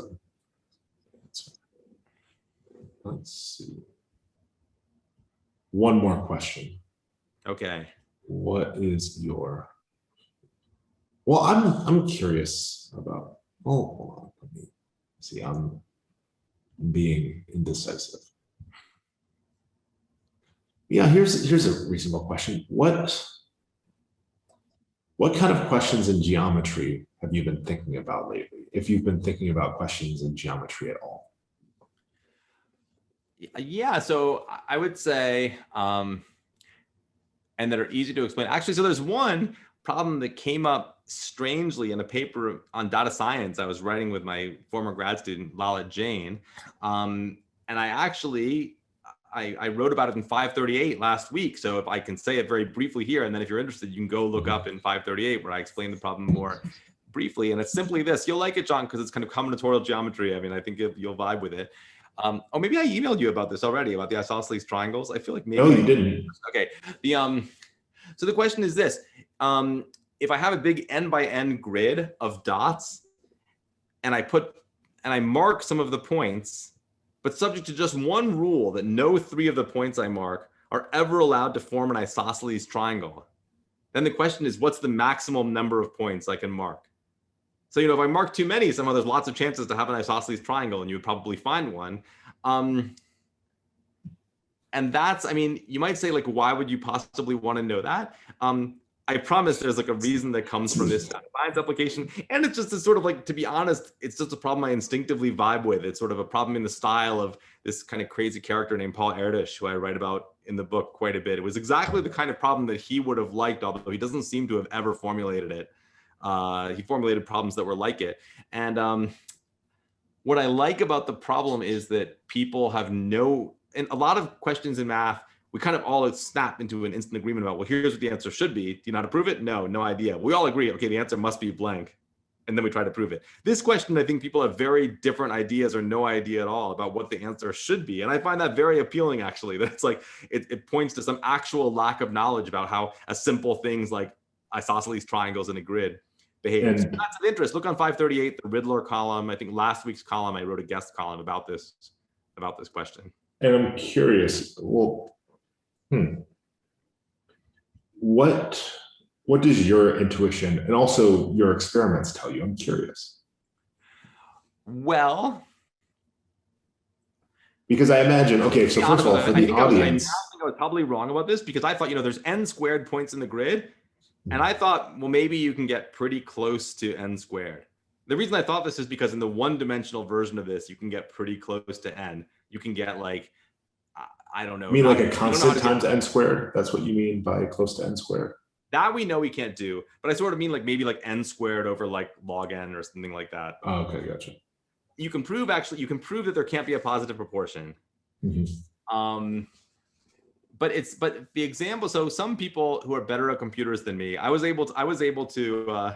see. One more question. Okay. What is your? Well, I'm curious about. Oh, hold on. Let me see. I'm being indecisive. Yeah, here's a reasonable question. What kind of questions in geometry have you been thinking about lately? If you've been thinking about questions in geometry at all? Yeah, so I would say, and that are easy to explain. Actually, so there's one problem that came up strangely in a paper on data science I was writing with my former grad student, Lalit Jain. And I wrote about it in 538 last week. So if I can say it very briefly here, and then if you're interested, you can go look up in 538 where I explain the problem more briefly. And it's simply this. You'll like it, John, because it's kind of combinatorial geometry. I mean, I think you'll vibe with it. Oh, maybe I emailed you about this already, about the isosceles triangles. I feel like maybe. No, you didn't. Okay. So the question is this: if I have a big n by n grid of dots, and I mark some of the points, but subject to just one rule that no 3 of the points I mark are ever allowed to form an isosceles triangle, then the question is, what's the maximum number of points I can mark? So, if I mark too many, somehow there's lots of chances to have an isosceles triangle, and you would probably find one. And that's, you might say, like, why would you possibly want to know that? I promise there's like a reason that comes from this science application. And it's just a sort of like, to be honest, it's just a problem I instinctively vibe with. It's sort of a problem in the style of this kind of crazy character named Paul Erdős, who I write about in the book quite a bit. It was exactly the kind of problem that he would have liked, although he doesn't seem to have ever formulated it. He formulated problems that were like it. And what I like about the problem is that people have and a lot of questions in math, we kind of all snap into an instant agreement about, well, here's what the answer should be. Do you know how to prove it? No idea. We all agree, okay, the answer must be blank. And then we try to prove it. This question, I think people have very different ideas or no idea at all about what the answer should be. And I find that very appealing, actually, that it's like, it points to some actual lack of knowledge about how a simple things like isosceles triangles in a grid behave. So that's of interest. Look on 538, the Riddler column. I think last week's column, I wrote a guest column about this question. And I'm curious, well, what does your intuition and also your experiments tell you? I'm curious. Well, because I imagine, okay, so first of all, for the audience, I think I was probably wrong about this, because I thought, there's n squared points in the grid. And I thought, well, maybe you can get pretty close to n squared. The reason I thought this is because in the one-dimensional version of this, you can get pretty close to n. You can get like, I don't know. You mean like a constant times n squared? That's what you mean by close to n squared? That we know we can't do, but I sort of mean like maybe like n squared over like log n or something like that. Oh, okay, gotcha. You can prove that there can't be a positive proportion. Mm-hmm. But the example, so some people who are better at computers than me, I was able to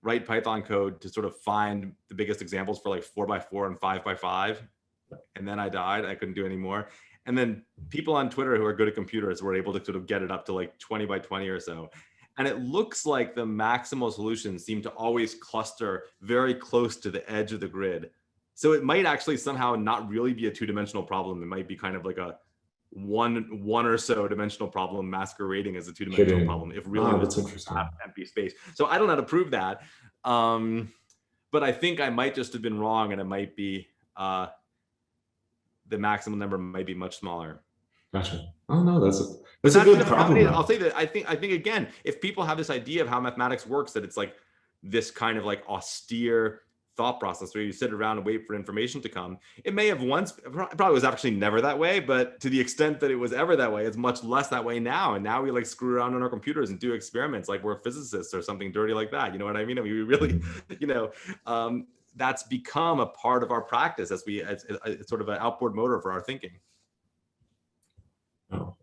write Python code to sort of find the biggest examples for like 4x4 and 5x5. And then I died. I couldn't do any more. And then people on Twitter who are good at computers were able to sort of get it up to like 20x20 or so. And it looks like the maximal solutions seem to always cluster very close to the edge of the grid. So it might actually somehow not really be a 2-dimensional problem. It might be kind of like a one or so dimensional problem masquerading as a 2-dimensional problem, if really that's interesting. Empty space. So I don't know how to prove that. But I think I might just have been wrong, and it might be the maximum number might be much smaller. Gotcha. Oh no, that's a good problem. I'll say that I think again, if people have this idea of how mathematics works, that it's like this kind of like austere thought process where you sit around and wait for information to come. It may have once, probably was actually never that way, but to the extent that it was ever that way, it's much less that way now. And now we like screw around on our computers and do experiments like we're physicists or something dirty like that. You know what I mean? I mean, we really, that's become a part of our practice as sort of an outboard motor for our thinking. Oh.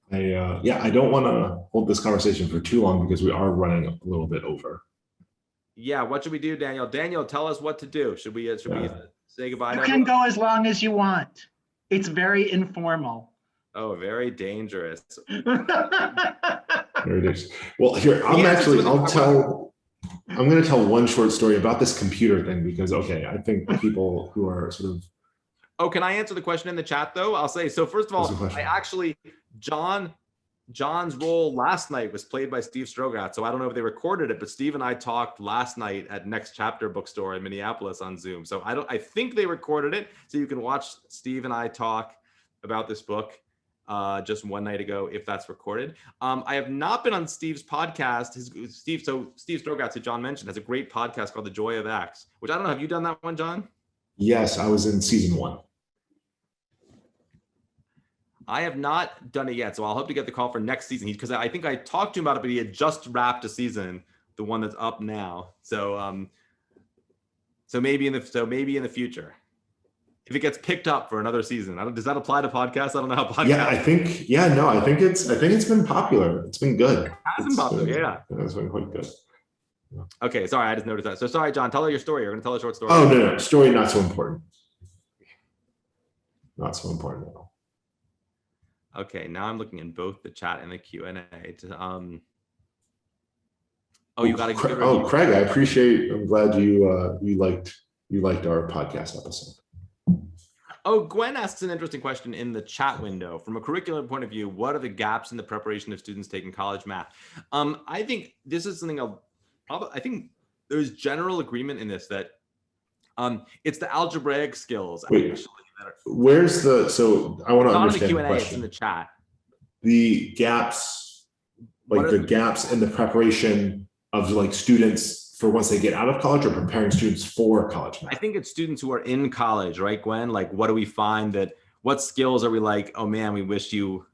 I don't want to hold this conversation for too long because we are running a little bit over. Yeah, what should we do, Daniel? Daniel, tell us what to do. Should we say goodbye? You can go as long as you want. It's very informal. Oh, very dangerous. Very dangerous. Well, here, I'm going to tell one short story about this computer thing because, okay, I think people who are sort of. Oh, can I answer the question in the chat though? I'll say, so first of all, John's role last night was played by Steve Strogatz. So I don't know if they recorded it, but Steve and I talked last night at Next Chapter bookstore in Minneapolis on Zoom. So I think they recorded it. So you can watch Steve and I talk about this book just one night ago, if that's recorded. I have not been on Steve's podcast. Steve Strogatz, who John mentioned, has a great podcast called The Joy of X, which I don't know. Have you done that one, John? Yes, I was in season 1. I have not done it yet, so I'll hope to get the call for next season because I think I talked to him about it, but he had just wrapped a season, the one that's up now. So, maybe in the future, if it gets picked up for another season. Does that apply to podcasts? I don't know how podcasts. Yeah, I think it's been popular. It's been good. It's been popular, yeah. It's been quite good. Yeah. Okay, sorry, I just noticed that. So sorry, John, tell her your story. You're going to tell a short story. Oh no, story not so important. not so important at all. Okay, now I'm looking in both the chat and the Q&A to you got a good review. Craig, I'm glad you liked our podcast episode. Oh, Gwen asks an interesting question in the chat window. From a curriculum point of view, what are the gaps in the preparation of students taking college math? I think this is something I think there's general agreement in this that it's the algebraic skills. Wait, actually, that are, so I want to understand Q&A, the question. it's in the chat. The gaps, like the gaps in the preparation of like students for once they get out of college, or preparing students for college math? I think it's students who are in college, right, Gwen? Like, what do we find what skills are we like, oh man, we wish you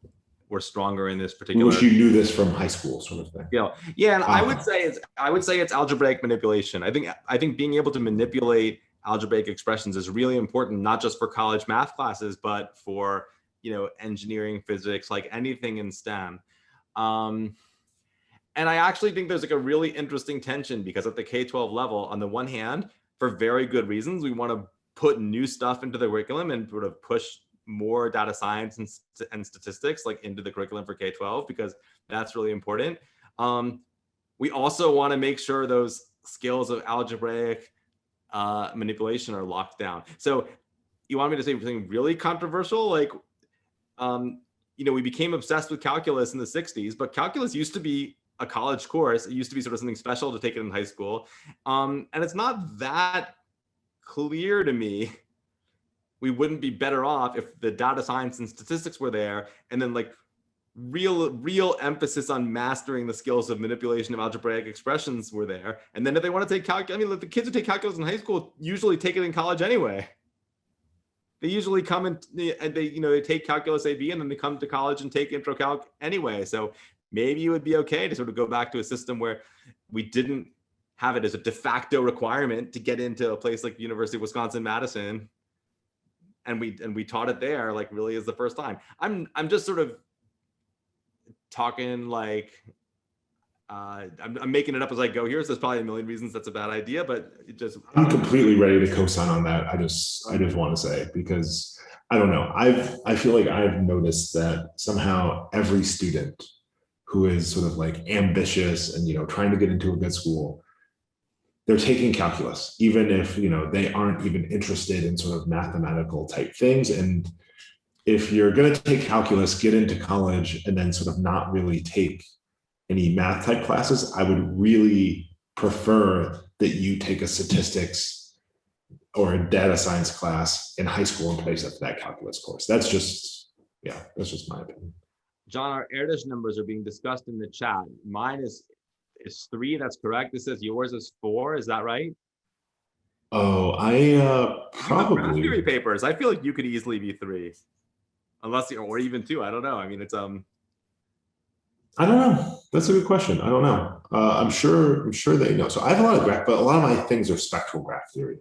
were stronger in this particular. We wish you knew this from high school, sort of thing. Yeah, and I would say it's algebraic manipulation. I think being able to manipulate algebraic expressions is really important, not just for college math classes, but for, engineering, physics, like anything in STEM. And I actually think there's like a really interesting tension, because at the K-12 level, on the one hand, for very good reasons, we want to put new stuff into the curriculum and sort of push more data science and statistics like into the curriculum for K-12, because that's really important. We also want to make sure those skills of algebraic manipulation are locked down. So you want me to say something really controversial? Like, we became obsessed with calculus in the 60s, but calculus used to be a college course. It used to be sort of something special to take it in high school. And it's not that clear to me we wouldn't be better off if the data science and statistics were there, and then like real emphasis on mastering the skills of manipulation of algebraic expressions were there. And then if they want to take calculus, the kids who take calculus in high school usually take it in college anyway. They usually come and they take calculus AB, and then they come to college and take intro calc anyway. So maybe it would be okay to sort of go back to a system where we didn't have it as a de facto requirement to get into a place like the University of Wisconsin-Madison, and we taught it there like really as the first time. I'm just sort of talking like I'm making it up as I go here. So there's probably a million reasons that's a bad idea, but I'm completely ready to co-sign on that. I just want to say, because I don't know. I feel like I've noticed that somehow every student who is sort of like ambitious and, trying to get into a good school, they're taking calculus, even if, they aren't even interested in sort of mathematical type things. And if you're going to take calculus, get into college, and then sort of not really take any math type classes, I would really prefer that you take a statistics or a data science class in high school in place of that calculus course. That's just my opinion. John, our Erdish numbers are being discussed in the chat. Mine is 3. That's correct. This says yours is 4. Is that right? Oh, I probably. Graph theory papers. I feel like you could easily be 3, or even 2. I don't know. It's I don't know. That's a good question. I don't know. I'm sure they know. So I have a lot of graph, but a lot of my things are spectral graph theory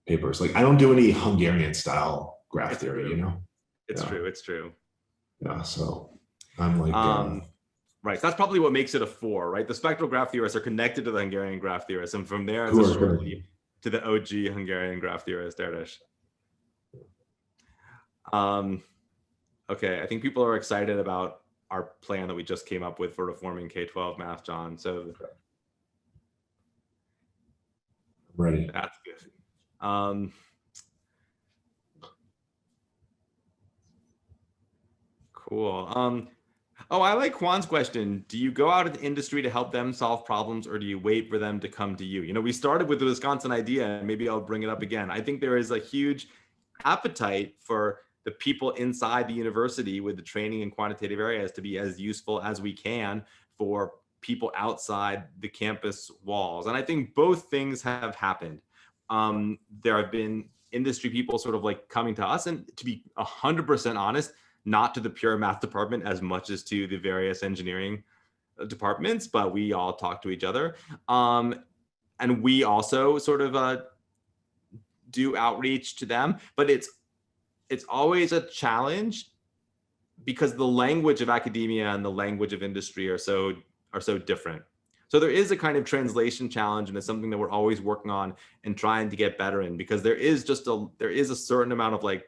papers. Like I don't do any Hungarian style graph theory. It's true. It's true. Yeah. So I'm like. Right. So that's probably what makes it a 4, right? The spectral graph theorists are connected to the Hungarian graph theorists, and from there it's a short leap to the OG Hungarian graph theorist, Erdish. Okay. I think people are excited about our plan that we just came up with for reforming K-12 math, John. So I'm ready. That's good. Cool. I like Juan's question. Do you go out into industry to help them solve problems, or do you wait for them to come to you? We started with the Wisconsin idea, and maybe I'll bring it up again. I think there is a huge appetite for the people inside the university with the training in quantitative areas to be as useful as we can for people outside the campus walls. And I think both things have happened. There have been industry people sort of like coming to us, and to be 100% honest, not to the pure math department as much as to the various engineering departments, but we all talk to each other. And we also sort of do outreach to them, but it's always a challenge because the language of academia and the language of industry are so different. So there is a kind of translation challenge, and it's something that we're always working on and trying to get better in, because there is a certain amount of like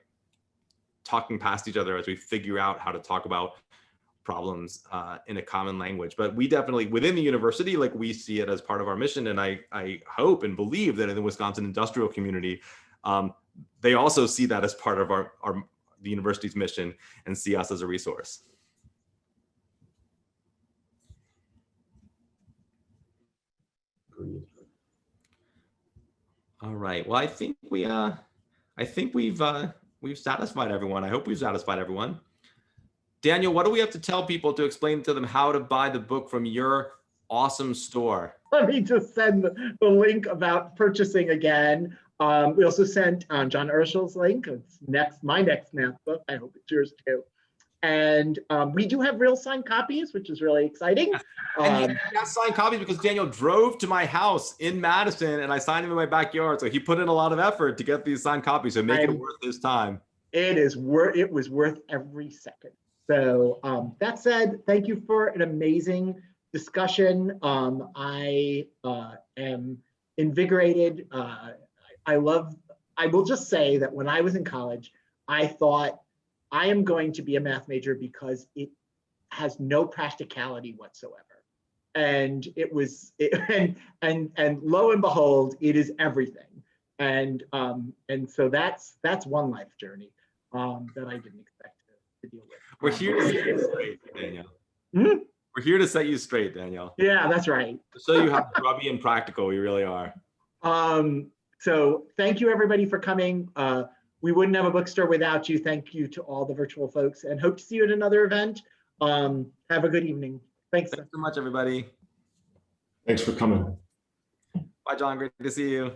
talking past each other as we figure out how to talk about problems in a common language. But we definitely, within the university, like we see it as part of our mission. And I hope and believe that in the Wisconsin industrial community, they also see that as part of the university's mission and see us as a resource. All right. Well, I think we've satisfied everyone. I hope we've satisfied everyone. Daniel, what do we have to tell people to explain to them how to buy the book from your awesome store? Let me just send the link about purchasing again. We also sent John Urschel's link. It's my next math book. I hope it's yours too. And we do have real signed copies, which is really exciting. And he got signed copies because Daniel drove to my house in Madison and I signed them in my backyard. So he put in a lot of effort to get these signed copies. So make it worth his time. It was worth every second. So that said, thank you for an amazing discussion. I am invigorated. I will just say that when I was in college, I thought I am going to be a math major because it has no practicality whatsoever. And and lo and behold, it is everything. And so that's one life journey that I didn't expect to deal with. We're here to set you straight, Daniel. We're here to set you straight, Daniel. Yeah, that's right. So you have grubby and practical, you really are. So thank you everybody for coming. We wouldn't have a bookstore without you. Thank you to all the virtual folks and hope to see you at another event. Have a good evening. Thanks so much, everybody. Thanks for coming. Bye, John. Great to see you.